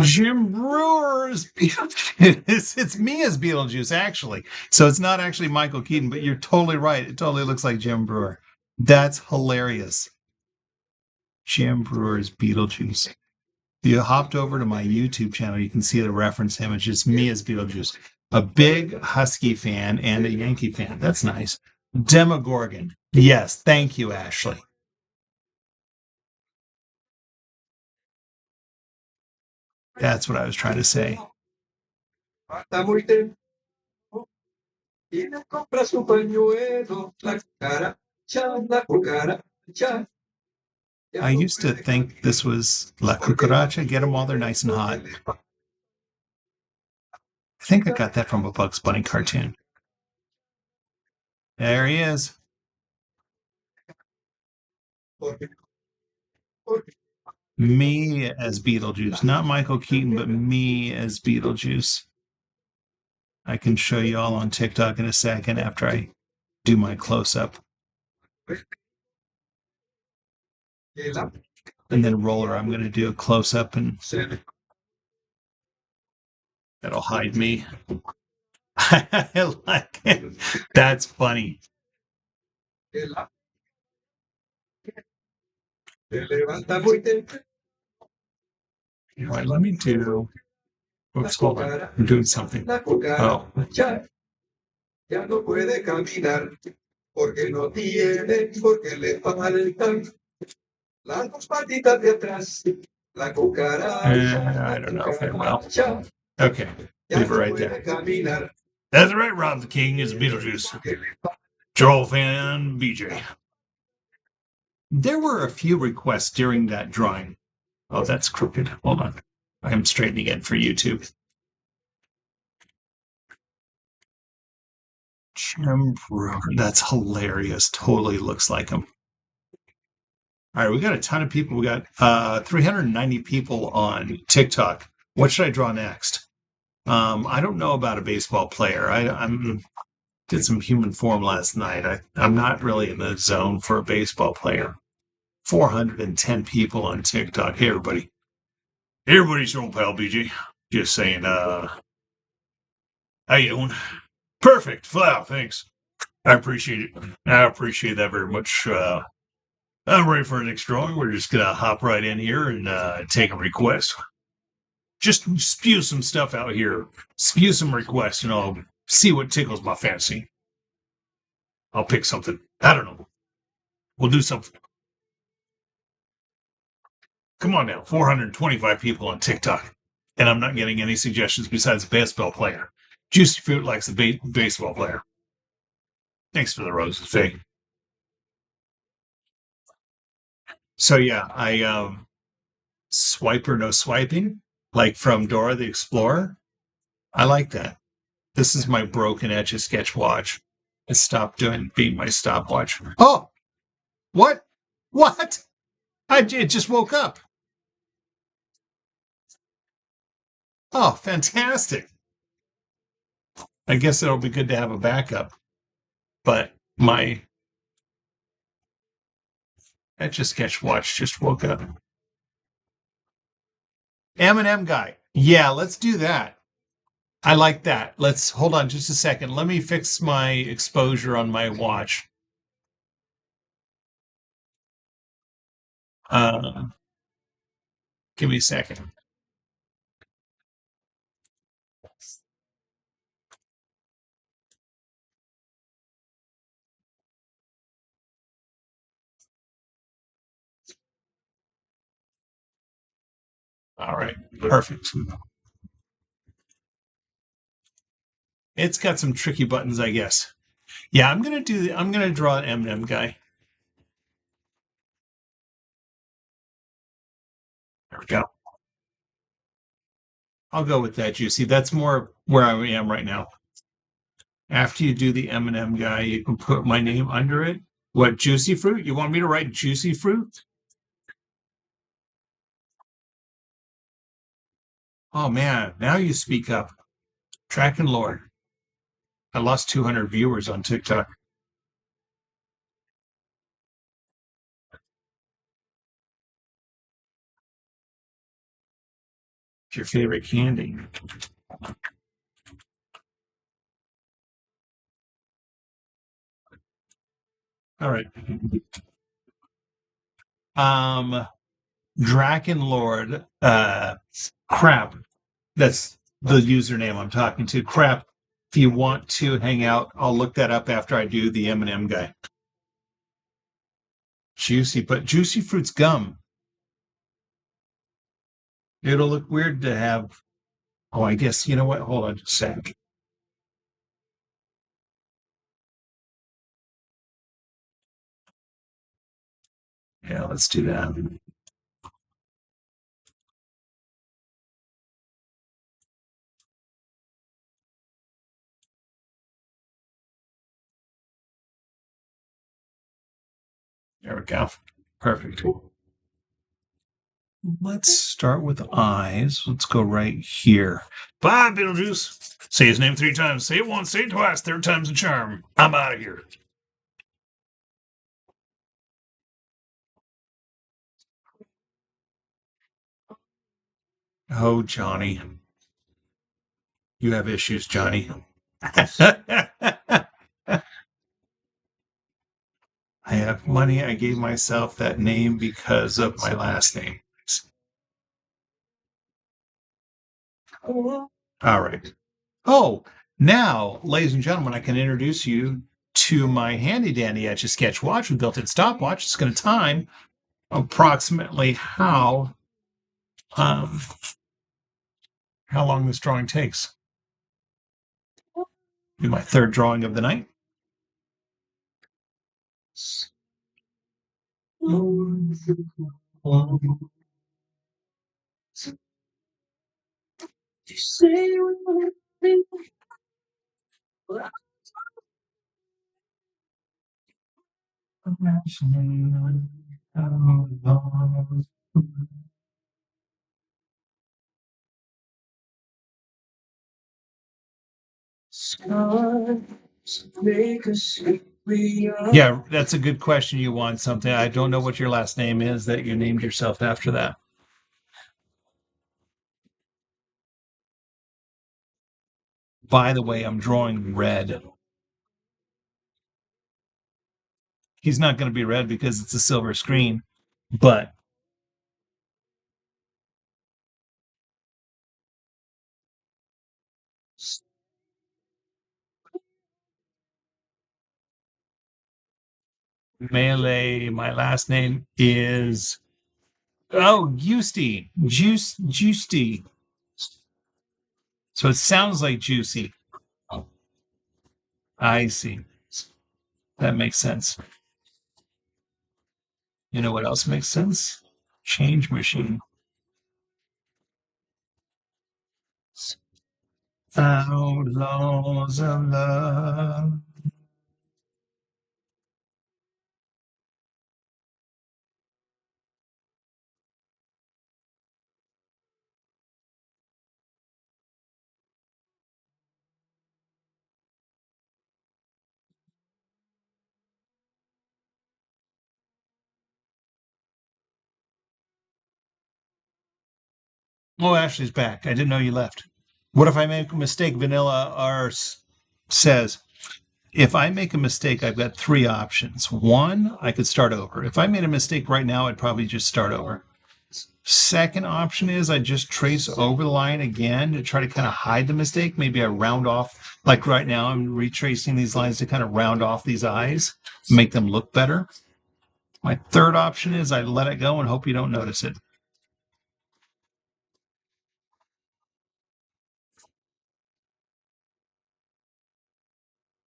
Jim Brewer's Beetlejuice. It's me as Beetlejuice, actually. So it's not actually Michael Keaton, but you're totally right. It totally looks like Jim Brewer. That's hilarious. Jim Brewer's Beetlejuice. If you hopped over to my YouTube channel, you can see the reference image. It's me as Beetlejuice. A big Husky fan and a Yankee fan. That's nice. Demogorgon. Yes, thank you, Ashley. That's what I was trying to say. Está muy temprano y le compra su pañuelo. La cucaracha. I used to think this was La Cucaracha. Get them while they're nice and hot. I think I got that from a Bugs Bunny cartoon. There he is. Me as Beetlejuice. Not Michael Keaton, but me as Beetlejuice. I can show you all on TikTok in a second after I do my close-up. And then Roller, I'm going to do a close-up and that'll hide me. I like it. That's funny. All right, let me do. Oops, hold on. I'm doing something. Oh. Ya no puede caminar porque no tiene, porque le faltan las dos patitas de atrás. La cucaracha. I don't know if I will. Okay, leave it right there. That's right, Rob the King is Beetlejuice. Joel fan BJ. There were a few requests during that drawing. Oh, that's crooked. Hold on. I'm straightening it for YouTube. Jim Brewer. That's hilarious. Totally looks like him. All right, we got a ton of people. We got 390 people on TikTok. What should I draw next? I don't know about a baseball player. I did some human form last night. I'm not really in the zone for a baseball player. 410 people on TikTok. Hey, everybody. Hey, everybody's your old pal, BJ. Just saying, how you doing? Perfect. Wow, thanks. I appreciate it. I appreciate that very much. I'm ready for the next drawing. We're just going to hop right in here and take a request. Just spew some stuff out here. Spew some requests, and I'll see what tickles my fancy. I'll pick something. I don't know. We'll do something. Come on now. 425 people on TikTok. And I'm not getting any suggestions besides a baseball player. Juicy Fruit likes a baseball player. Thanks for the roses, Fig. So yeah, I swipe or no swiping, like from Dora the Explorer. I like that. This is my broken Etch A Sketch watch. I stopped being my stopwatch. Oh, what? What? It just woke up. Oh, fantastic. I guess it'll be good to have a backup. But my Etch A Sketch watch just woke up. M&M guy. Yeah, let's do that. I like that. Let's hold on just a second. Let me fix my exposure on my watch. Give me a second. All right, perfect. It's got some tricky buttons, I guess. Yeah, I'm gonna draw an M&M guy. There we go. I'll go with that, Juicy. That's more where I am right now. After you do the M&M guy, you can put my name under it. What, Juicy Fruit? You want me to write Juicy Fruit? Oh man, now you speak up. Track and Lord. I lost 200 viewers on TikTok. What's your favorite candy? All right. Draken Lord, crap. That's the username I'm talking to. Crap. If you want to hang out, I'll look that up after I do the M&M guy. Juicy, but Juicy Fruit's gum. It'll look weird to have. Oh, I guess, you know what? Hold on just a sec. Yeah, let's do that. There we go. Perfect. Let's start with eyes. Let's go right here. Bye, Beetlejuice. Say his name 3 times. Say it once, say it twice. 3rd time's a charm. I'm out of here. Oh, Johnny. You have issues, Johnny. I have money. I gave myself that name because of my last name. All right. Oh, now, ladies and gentlemen, I can introduce you to my handy dandy Etch A Sketch watch with built-in stopwatch. It's going to time approximately um, how long this drawing takes. Do my 3rd drawing of the night. Yeah, that's a good question. You want something. I don't know what your last name is that you named yourself after that. By the way, I'm drawing red. He's not going to be red because it's a silver screen, but Melee, my last name is Juicy. So it sounds like juicy. I see. That makes sense. You know what else makes sense? Change machine. Outlaws of love. Oh, Ashley's back. I didn't know you left. What if I make a mistake? Vanilla R says, if I make a mistake, I've got three options. One, I could start over. If I made a mistake right now, I'd probably just start over. Second option is I just trace over the line again to try to kind of hide the mistake. Maybe I round off, like right now, I'm retracing these lines to kind of round off these eyes, make them look better. My third option is I let it go and hope you don't notice it.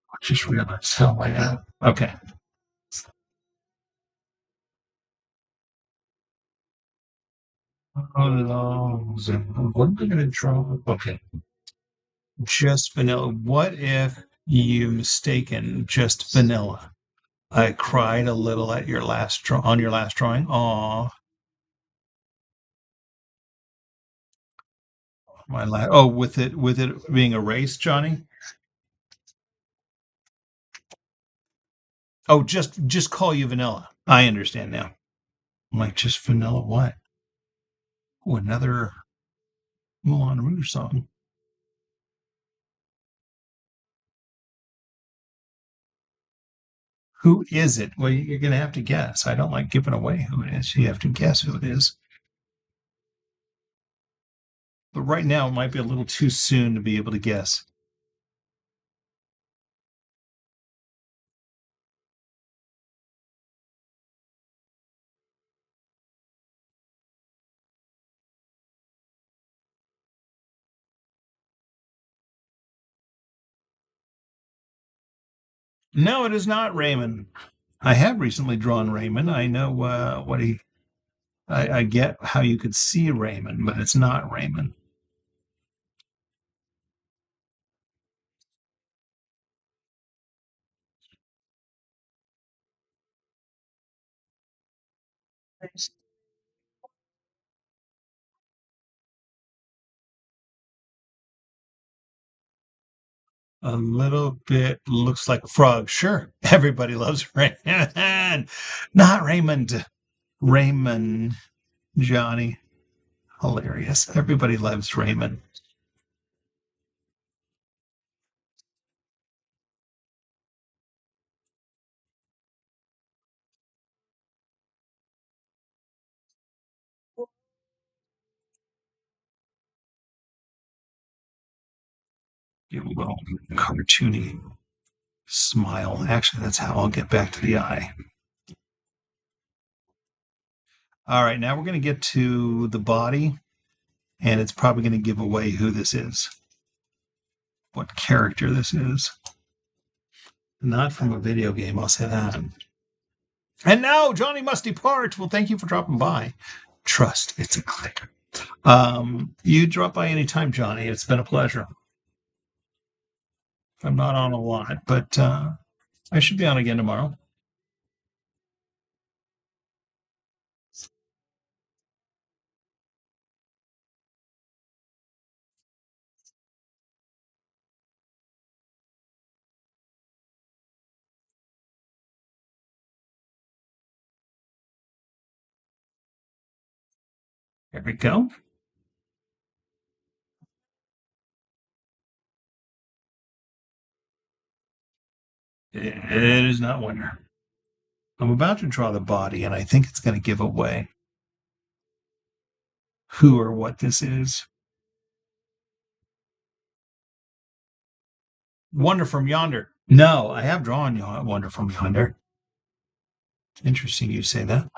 I just realized how I am. Okay. What am I going to draw? Okay. Just vanilla. What if you mistaken just vanilla? I cried a little at your last on your last drawing. Aw, my last. Oh, with it being erased, Johnny. Oh, just call you vanilla. I understand now. I'm like just vanilla. What? Oh, another Moulin Rouge song. Who is it? Well, you're gonna have to guess. I don't like giving away who it is. You have to guess who it is. But right now, it might be a little too soon to be able to guess. No, it is not Raymond. I have recently drawn Raymond. I know what he. I get how you could see Raymond, but it's not Raymond. A little bit looks like a frog. Sure, everybody loves Raymond. Not Raymond. Raymond. Johnny. Hilarious. Everybody loves Raymond. Give a little cartoony smile. Actually, that's how I'll get back to the eye. All right, now we're going to get to the body, and it's probably going to give away who this is, what character this is. Not from a video game, I'll say that. And now Johnny must depart. Well, thank you for dropping by. Trust, it's a clicker. You drop by anytime, Johnny. It's been a pleasure. I'm not on a lot, but I should be on again tomorrow. There we go. It is not winter. I'm about to draw the body, and I think it's going to give away who or what this is. Wonder from Yonder. No, I have drawn Wonder from Yonder. Interesting you say that.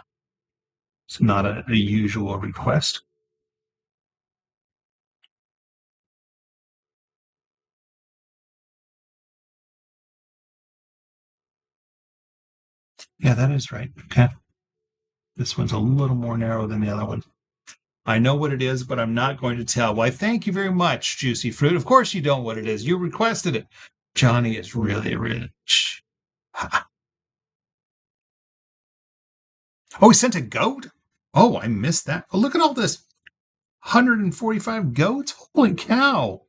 It's not a usual request. Yeah, that is right. Okay. This one's a little more narrow than the other one. I know what it is, but I'm not going to tell. Why, thank you very much, Juicy Fruit. Of course you don't know what it is. You requested it. Johnny is really rich. Oh, he sent a goat? Oh, I missed that. Oh, look at all this. 145 goats? Holy cow.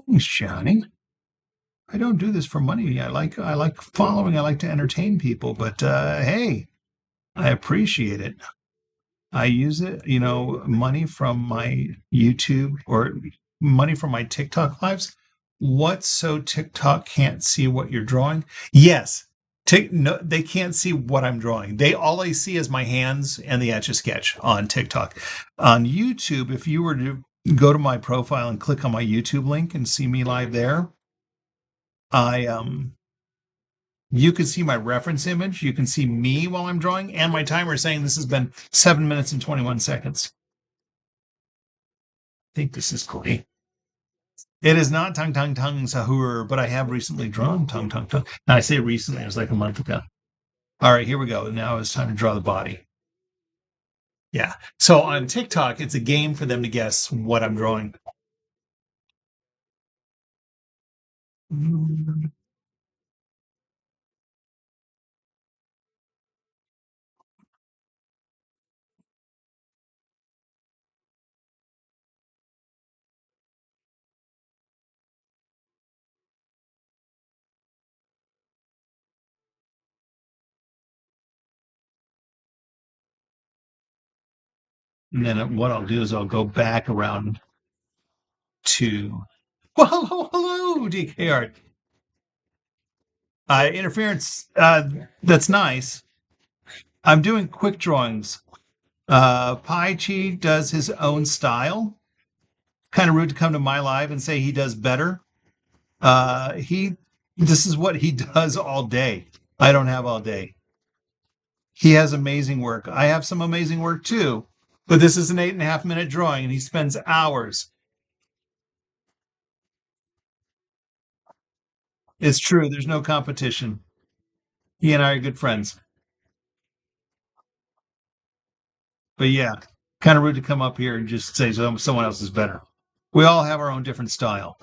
Thanks, Johnny. I don't do this for money. I like following. I like to entertain people, but hey, I appreciate it. I use it, money from my YouTube or money from my TikTok lives. What so TikTok can't see what you're drawing? Yes. No, they can't see what I'm drawing. All they see is my hands and the Etch A Sketch on TikTok. On YouTube, if you were to go to my profile and click on my YouTube link and see me live there, I you can see my reference image. You can see me while I'm drawing, and my timer saying this has been 7 minutes and 21 seconds. I think this is cool. It is not tongue tongue tongue sahur, but I have recently drawn tongue tongue tongue. Now I say recently, it was like a month ago. All right, here we go. Now it's time to draw the body. Yeah. So on TikTok, it's a game for them to guess what I'm drawing. And then what I'll do is I'll go back around to, well, hello, DK Art. Interference, that's nice. I'm doing quick drawings. Pai Chi does his own style. Kind of rude to come to my live and say he does better. This is what he does all day. I don't have all day. He has amazing work. I have some amazing work too, but this is an 8.5 minute drawing and he spends hours. It's true. There's no competition. He and I are good friends. But yeah, kind of rude to come up here and just say someone else is better. We all have our own different style.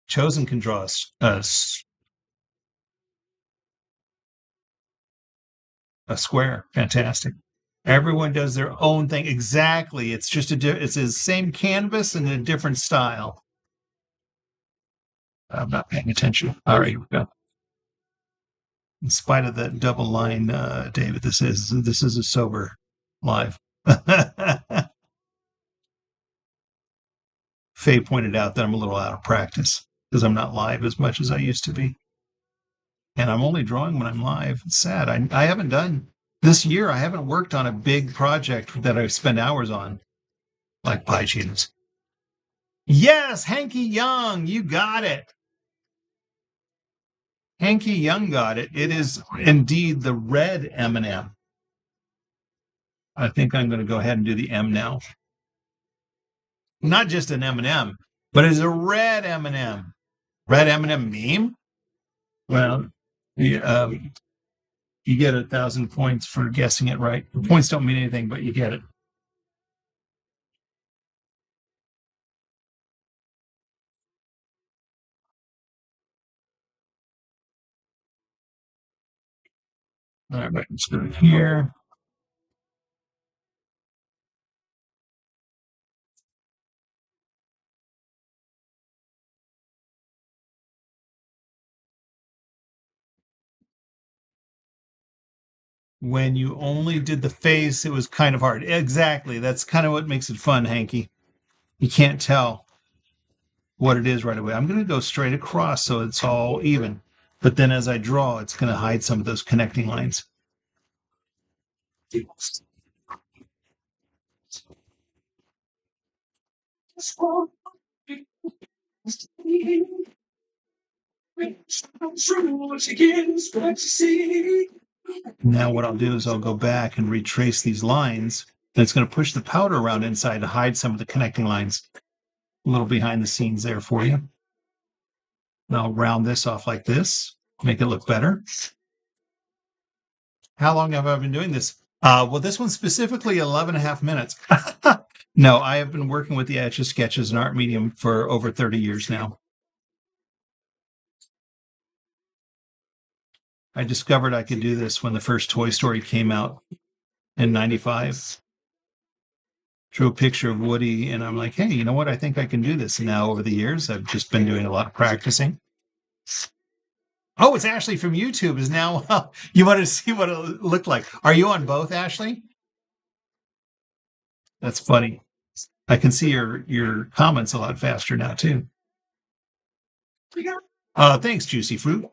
Chosen can draw a square. Fantastic. Everyone does their own thing. Exactly. It's just it's the same canvas and a different style. I'm not paying attention. All right, here we go. In spite of that double line, David, this is a sober live. Faye pointed out that I'm a little out of practice because I'm not live as much as I used to be. And I'm only drawing when I'm live. It's sad. I haven't done this year. I haven't worked on a big project that I spend hours on, like pie cheetahs. Yes, Hanky Young, you got it. Hanky Young got it. It is indeed the red M&M. I think I'm going to go ahead and do the M now. Not just an M&M, but it's a red M&M. Red M&M meme? Well, yeah, you get 1,000 points for guessing it right. The points don't mean anything, but you get it. All right, let's go here. When you only did the face, it was kind of hard. Exactly. That's kind of what makes it fun, Hanky. You can't tell what it is right away. I'm going to go straight across so it's all even. But then as I draw, it's going to hide some of those connecting lines. Now what I'll do is I'll go back and retrace these lines. And it's going to push the powder around inside to hide some of the connecting lines. A little behind the scenes there for you. And I'll round this off like this, make it look better. How long have I been doing this? Well, this one's specifically 11 and a half minutes. No, I have been working with the Etch A Sketch as an art medium for over 30 years now. I discovered I could do this when the first Toy Story came out in 95. Drew a picture of Woody, and I'm like, hey, you know what? I think I can do this. And now, over the years, I've just been doing a lot of practicing. Oh, it's Ashley from YouTube is now. You want to see what it looked like. Are you on both, Ashley? That's funny. I can see your comments a lot faster now, too. Thanks, Juicy Fruit.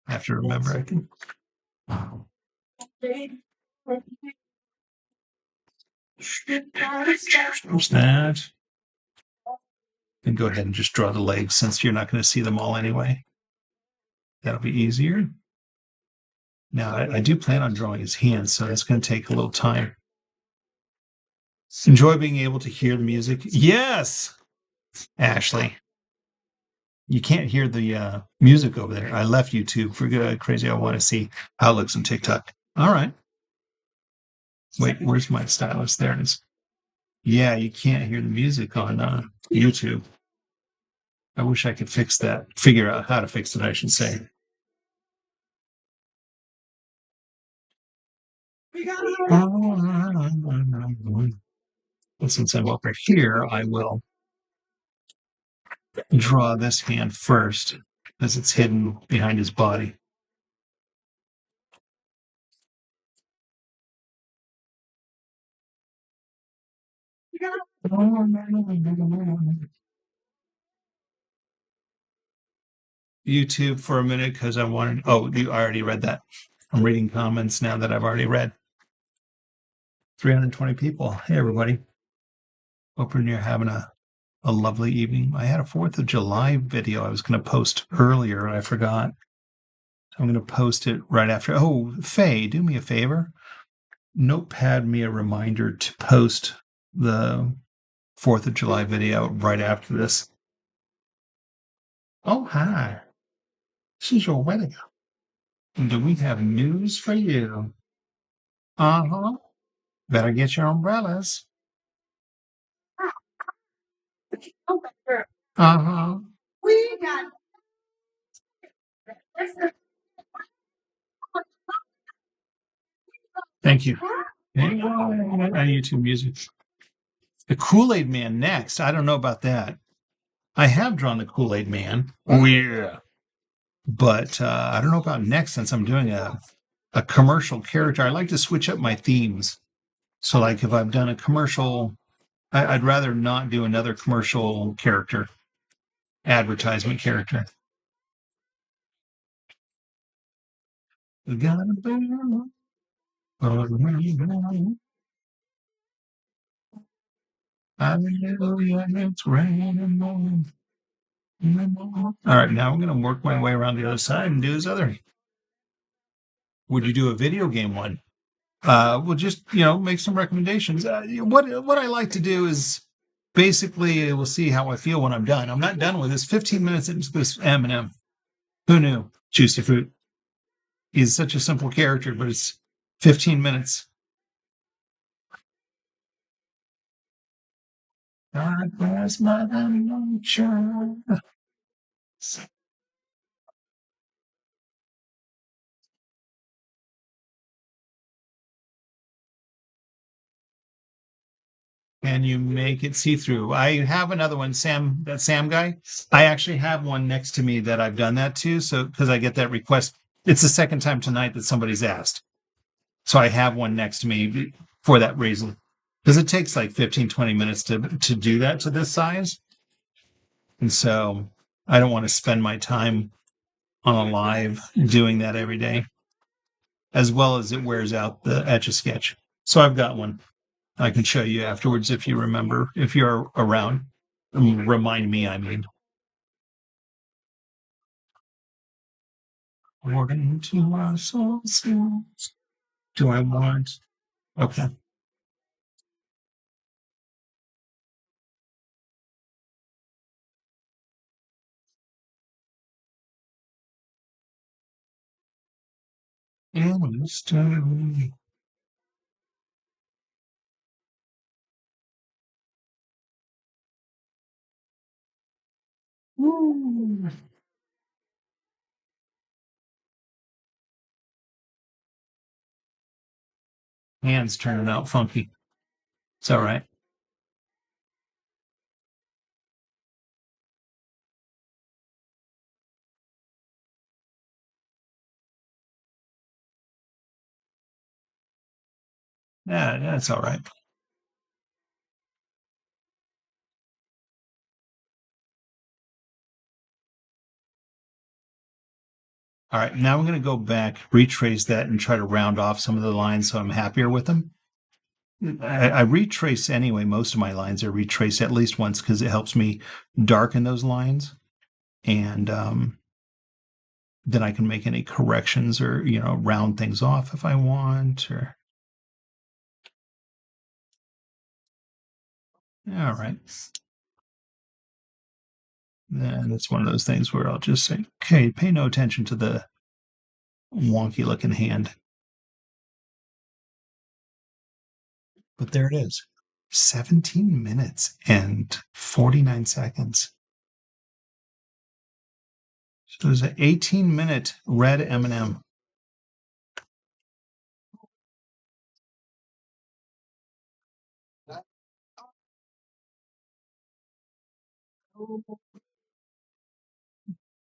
I have to remember I can. There's that. And go ahead and just draw the legs since you're not going to see them all anyway. That'll be easier. Now, I do plan on drawing his hands, so that's going to take a little time. Enjoy being able to hear the music. Yes, Ashley. You can't hear the music over there. I left YouTube for good. Crazy. I want to see how it looks on TikTok. All right. Wait, where's my stylus? There it is. Yeah, you can't hear the music on YouTube. I wish I could fix that. Figure out how to fix it, I should say. And since I'm over here, I will draw this hand first, as it's hidden behind his body. YouTube for a minute because I wanted. Oh, you already read that. I'm reading comments now that I've already read. 320 people. Hey, everybody. Hoping you're having a lovely evening. I had a 4th of July video I was going to post earlier, and I forgot. I'm going to post it right after. Oh, Faye, do me a favor. Notepad me a reminder to post the 4th of July video right after this. Oh, hi. This is your wedding. Do we have news for you? Uh-huh. Better get your umbrellas. Uh-huh. We got Thank you. On YouTube music. The Kool-Aid Man next. I don't know about that. I have drawn the Kool-Aid Man. Oh, yeah. But I don't know about next since I'm doing a commercial character. I like to switch up my themes. So, like, if I've done a commercial, I'd rather not do another commercial character, advertisement character. We got a bell. Hallelujah, it's raining. All right, now I'm going to work my way around the other side and do his other. Would you do a video game one? We'll just, make some recommendations. What I like to do is basically we'll see how I feel when I'm done. I'm not done with this. 15 minutes into this M&M. Who knew? Juicy Fruit. He's such a simple character, but it's 15 minutes. God bless Mother Nature. And you make it see-through. I have another one, Sam, that Sam guy. I actually have one next to me that I've done that to. So, because I get that request, it's the second time tonight that somebody's asked. So I have one next to me for that reason. Because it takes like 15, 20 minutes to do that to this size. And so I don't want to spend my time on a live doing that every day, as well as it wears out the Etch A Sketch. So I've got one. I can show you afterwards if you remember, if you're around. Remind me, I mean. According to our souls. Do I want? Okay. Hands turning out funky. It's all right. Yeah, that's all right. All right, now I'm going to go back, retrace that, and try to round off some of the lines so I'm happier with them. I retrace anyway. Most of my lines are retraced at least once because it helps me darken those lines, and then I can make any corrections or round things off if I want. Or all right, and it's one of those things where I'll just say, okay, pay no attention to the wonky looking hand. But there it is. 17 minutes and 49 seconds. So there's an 18-minute red M&M.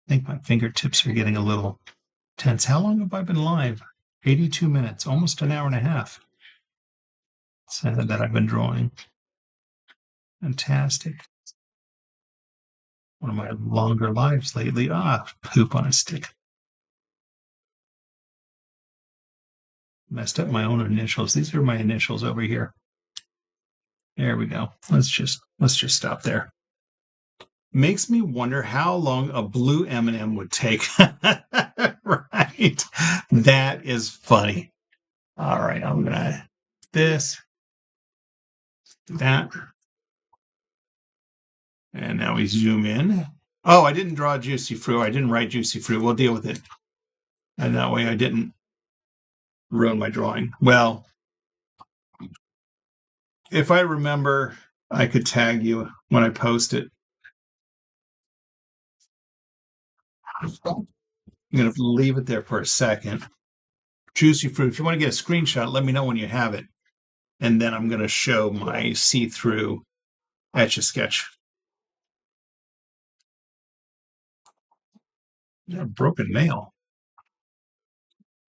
I think my fingertips are getting a little tense. How long have I been live? 82 minutes, almost an hour and a half. That I've been drawing. Fantastic. One of my longer lives lately. Poop on a stick. Messed up my own initials. These are my initials over here. There we go. Let's just stop there. Makes me wonder how long a blue M&M would take. Right. That is funny. All right, I'm gonna this, that. And now we zoom in. Oh, I didn't draw Juicy Fruit. I didn't write Juicy Fruit. We'll deal with it. And that way I didn't ruin my drawing. Well, if I remember, I could tag you when I post it. I'm going to leave it there for a second. Juicy Fruit. If you want to get a screenshot, let me know when you have it. And then I'm going to show my see-through Etch A Sketch. A broken nail.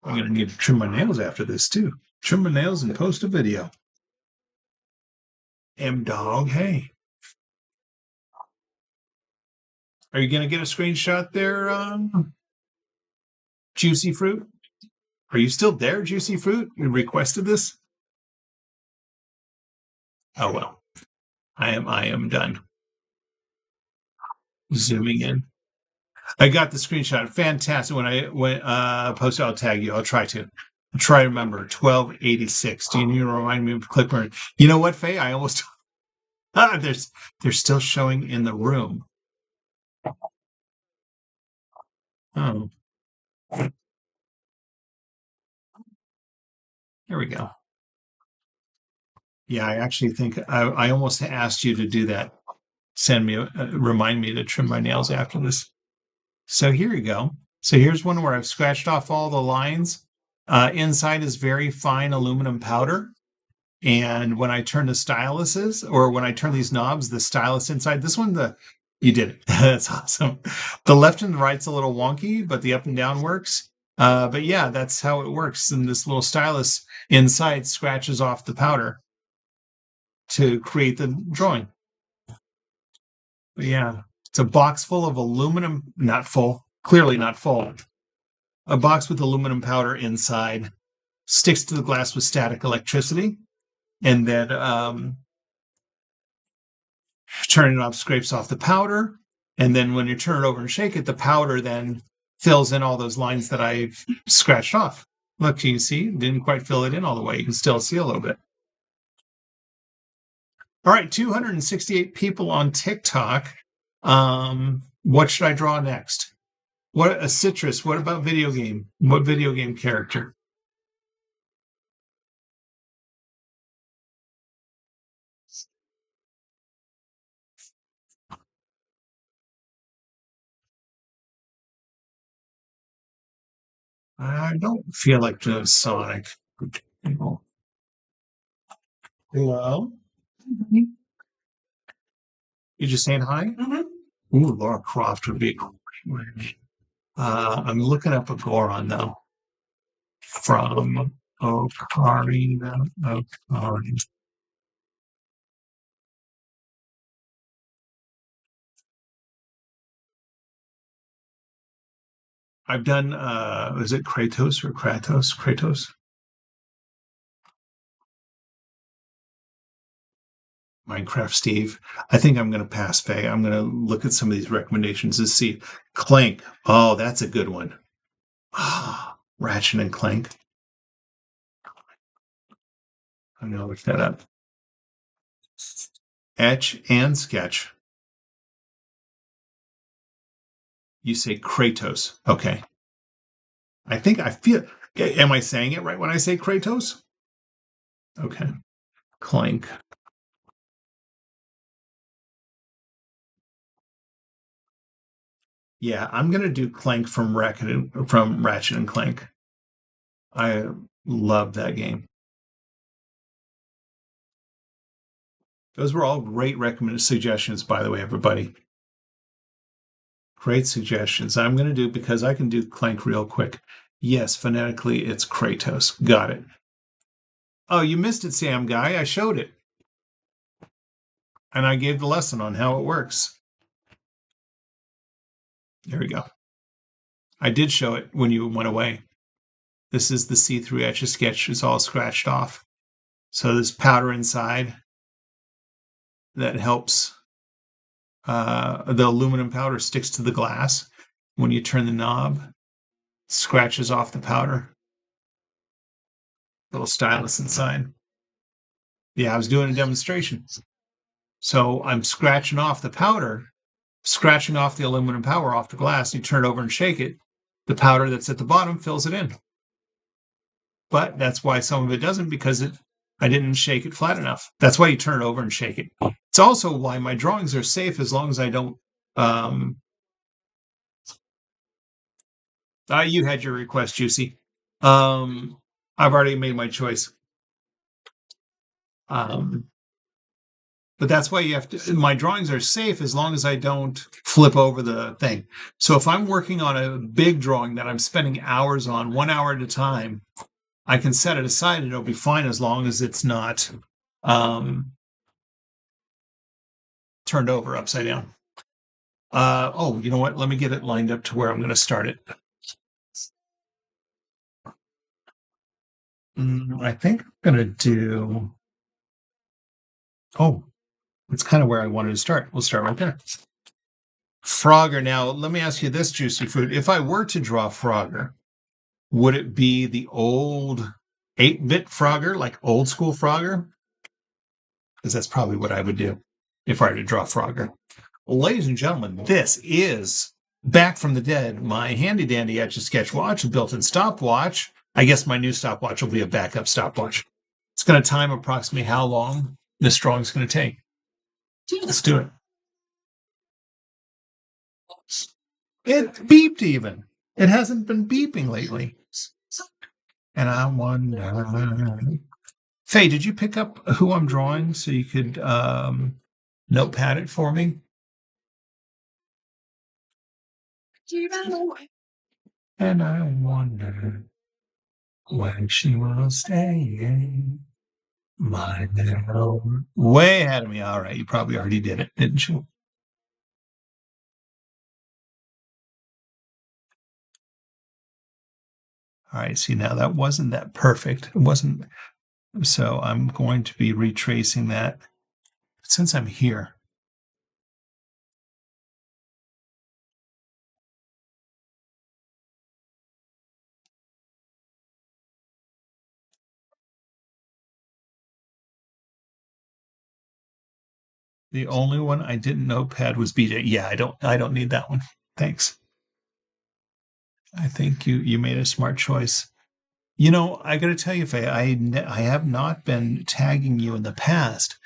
I'm going to need to trim my nails after this, too. Trim my nails and post a video. M-Dog, hey. Are you going to get a screenshot there, Juicy Fruit? Are you still there, Juicy Fruit? You requested this? Oh, well. I am done. Zooming in. I got the screenshot. Fantastic. When I post it, I'll tag you. I'll try to. Try to remember 1286. Do you need to remind me of Clipboard? You know what, Faye? I almost they're still showing in the room. Oh. Here we go. Yeah, I actually think I almost asked you to do that. Send me remind me to trim my nails after this. So here you go. So here's one where I've scratched off all the lines. Inside is very fine aluminum powder. And when I turn the styluses, or when I turn these knobs, the stylus inside, this one, you did it. That's awesome. The left and the right's a little wonky, but the up and down works. But yeah, that's how it works. And this little stylus inside scratches off the powder to create the drawing. But yeah, it's a box full of aluminum, not full, clearly not full. A box with aluminum powder inside, sticks to the glass with static electricity. And then turning it off scrapes off the powder. And then when you turn it over and shake it, the powder then fills in all those lines that I've scratched off. Look, you see, didn't quite fill it in all the way. You can still see a little bit. All right, 268 people on TikTok. What should I draw next? What a citrus? What about video game? What video game character? I don't feel like doing Sonic. Hello? You just saying hi? Mm-hmm. Ooh, Laura Croft would be great. I'm looking up a Goron though from Ocarina of Time. I've done is it Kratos or Kratos? Kratos? Minecraft Steve. I think I'm gonna pass, Faye. I'm gonna look at some of these recommendations to see. Clank. Oh, that's a good one. Ah, Ratchet and Clank. I'm gonna look that up. Etch and Sketch. You say Kratos. Okay. I feel. Am I saying it right when I say Kratos? Okay. Clank. Yeah, I'm gonna do Clank from Ratchet and Clank. I love that game. Those were all great recommended suggestions, by the way, everybody. Great suggestions. I'm gonna do because I can do Clank real quick. Yes, phonetically it's Kratos. Got it. Oh, you missed it, Sam Guy. I showed it. And I gave the lesson on how it works. There we go. I did show it when you went away. This is the see-through Etch A Sketch. It's all scratched off. So there's powder inside that helps. The aluminum powder sticks to the glass. When you turn the knob, scratches off the powder. Little stylus inside. Yeah, I was doing a demonstration. So I'm scratching off the powder, scratching off the aluminum powder off the glass. You turn it over and shake it. The powder that's at the bottom fills it in. But that's why some of it doesn't, because I didn't shake it flat enough. That's why you turn it over and shake it. It's also why my drawings are safe as long as I don't. You had your request, Juicy. I've already made my choice. But that's why you have to. My drawings are safe as long as I don't flip over the thing. So if I'm working on a big drawing that I'm spending hours on, 1 hour at a time, I can set it aside and it'll be fine as long as it's not turned over upside down. Oh, you know what? Let me get it lined up to where I'm going to start it. I think I'm going to do. Oh, it's kind of where I wanted to start. We'll start right there. Frogger. Now, let me ask you this, Juicy Fruit. If I were to draw Frogger, would it be the old 8-bit Frogger, like old school Frogger? Because that's probably what I would do if I were to draw Frogger. Ladies and gentlemen, this is Back from the Dead, my handy dandy Etch A Sketch watch, a built-in stopwatch. I guess my new stopwatch will be a backup stopwatch. It's going to time approximately how long this drawing is going to take. Let's do it. It beeped even. It hasn't been beeping lately. And I wonder. Faye, did you pick up who I'm drawing so you could notepad it for me? And I wonder when she will stay. My little. Way ahead of me. All right, you probably already did it, didn't you? All right, see, now that wasn't that perfect. It wasn't. So I'm going to be retracing that since I'm here. The only one I didn't notepad was BJ. Yeah, I don't need that one. Thanks. I think you made a smart choice. You know, I got to tell you, Faye, I have not been tagging you in the past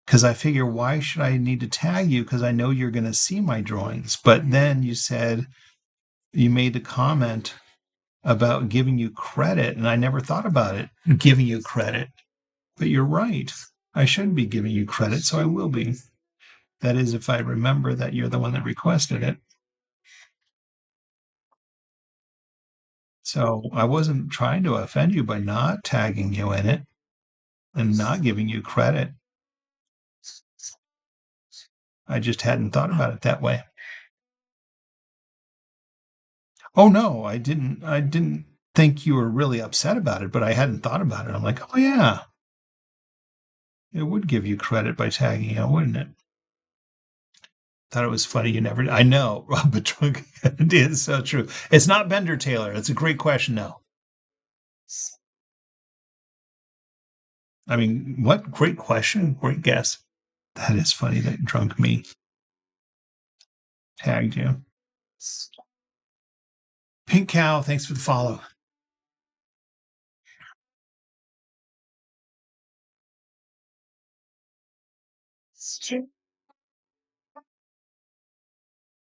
because I figure why should I need to tag you? Because I know you're going to see my drawings. But then you said you made the comment about giving you credit, and I never thought about it, giving you credit. But you're right. I should be giving you credit, so I will be. That is, if I remember that you're the one that requested it. So I wasn't trying to offend you by not tagging you in it and not giving you credit. I just hadn't thought about it that way. Oh no, I didn't think you were really upset about it, but I hadn't thought about it. I'm like, oh yeah. It would give you credit by tagging you, wouldn't it? Thought it was funny you never I know, but it is so true. It's not Bender Taylor. It's a great question though. I mean, what great question, great guess. That is funny that Drunk Me tagged you. Pink Cow, thanks for the follow.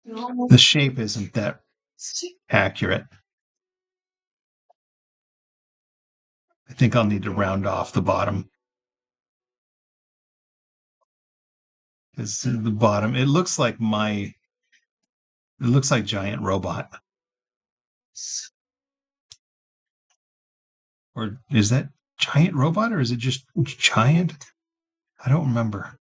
The shape isn't that accurate. I think I'll need to round off the bottom. Because the bottom, it looks like Giant Robot. Or is that Giant Robot or is it just Giant? I don't remember.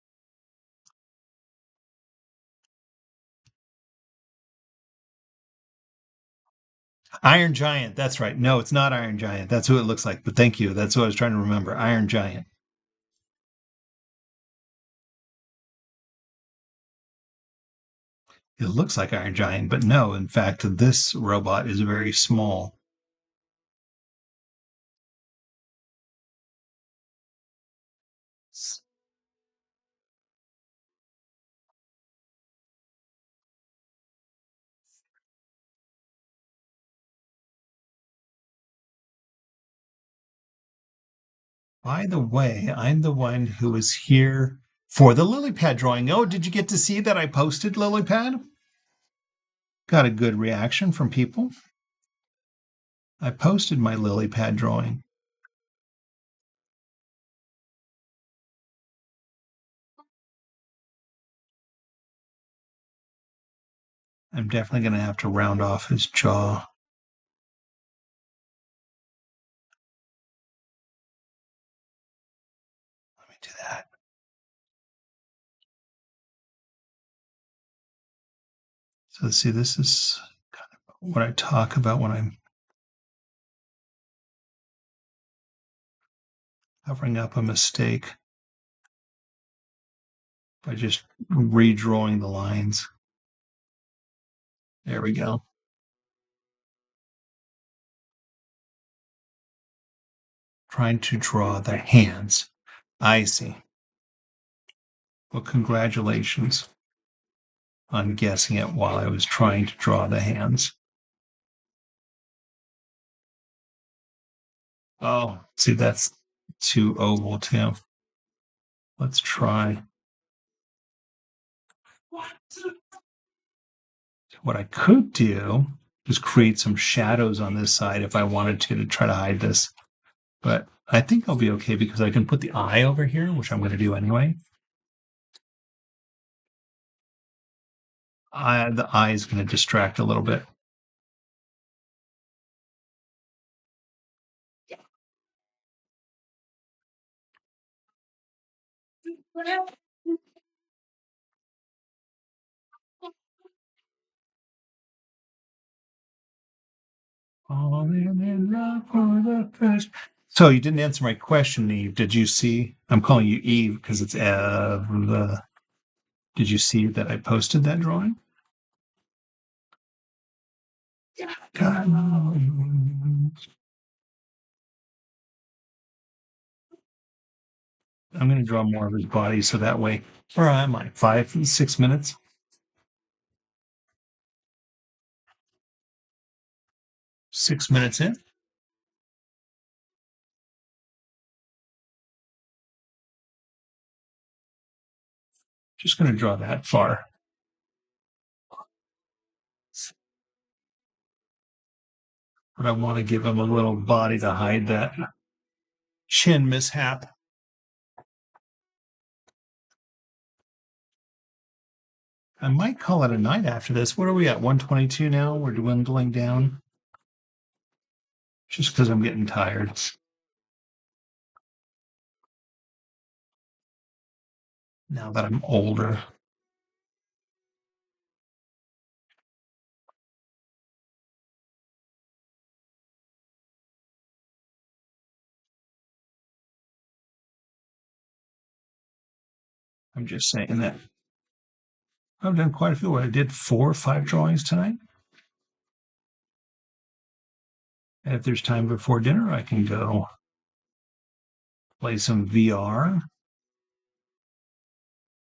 Iron Giant. That's right. No, it's not Iron Giant. That's who it looks like. But thank you. That's what I was trying to remember. Iron Giant. It looks like Iron Giant, but no, in fact, this robot is very small. By the way, I'm the one who was here for the lily pad drawing. Oh, did you get to see that I posted lily pad? Got a good reaction from people. I posted my lily pad drawing. I'm definitely going to have to round off his jaw. Let me do that. So see, this is kind of what I talk about when I'm covering up a mistake by just redrawing the lines. There we go. Trying to draw the hands. I see. Well, congratulations on guessing it while I was trying to draw the hands. Oh, see, that's too oval too. Let's try. What I could do is create some shadows on this side if I wanted to try to hide this. But I think I'll be okay because I can put the eye over here, which I'm going to do anyway. The eye is going to distract a little bit. Falling in love for the first. So you didn't answer my question, Eve. Did you see? I'm calling you Eve because it's Ev. Did you see that I posted that drawing? God. I'm going to draw more of his body so that way. Where am I? 6 minutes? 6 minutes in? Just going to draw that far. but I want to give him a little body to hide that chin mishap. I might call it a night after this. What are we at? 122 now? We're dwindling down. Just because I'm getting tired. Now that I'm older. I'm just saying that I've done quite a few. I did 4 or 5 drawings tonight. And if there's time before dinner, I can go play some VR.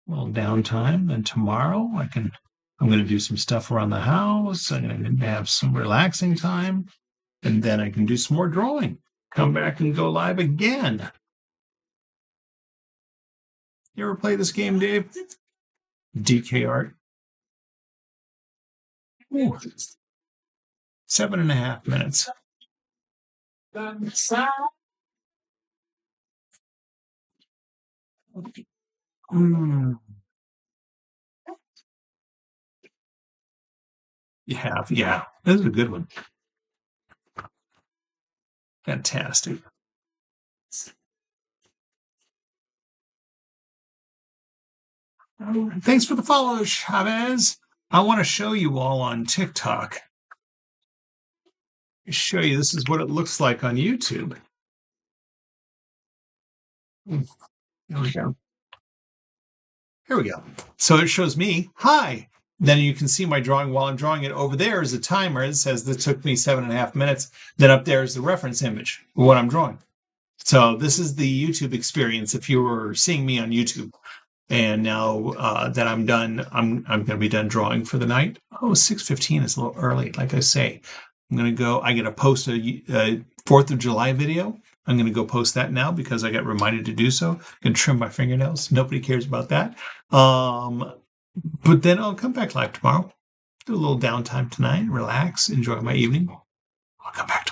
A little downtime. And tomorrow I'm going to do some stuff around the house. I'm going to have some relaxing time. And then I can do some more drawing. Come back and go live again. You ever play this game, Dave? DK Art. Ooh. 7.5 minutes. You have, yeah. This is a good one. Fantastic. Thanks for the follow, Chavez. I want to show you all on TikTok. Show you this is what it looks like on YouTube. There we go. Here we go. So it shows me, hi. Then you can see my drawing while I'm drawing it. Over there is a timer. It says this took me 7.5 minutes. Then up there is the reference image of what I'm drawing. So this is the YouTube experience if you were seeing me on YouTube. And now that I'm done, I'm going to be done drawing for the night. Oh, 6:15 is a little early. Like I say, I'm going to go. I got to post a 4th of July video. I'm going to go post that now because I got reminded to do so. I'm going to trim my fingernails. Nobody cares about that. But then I'll come back live tomorrow. Do a little downtime tonight. Relax. Enjoy my evening. I'll come back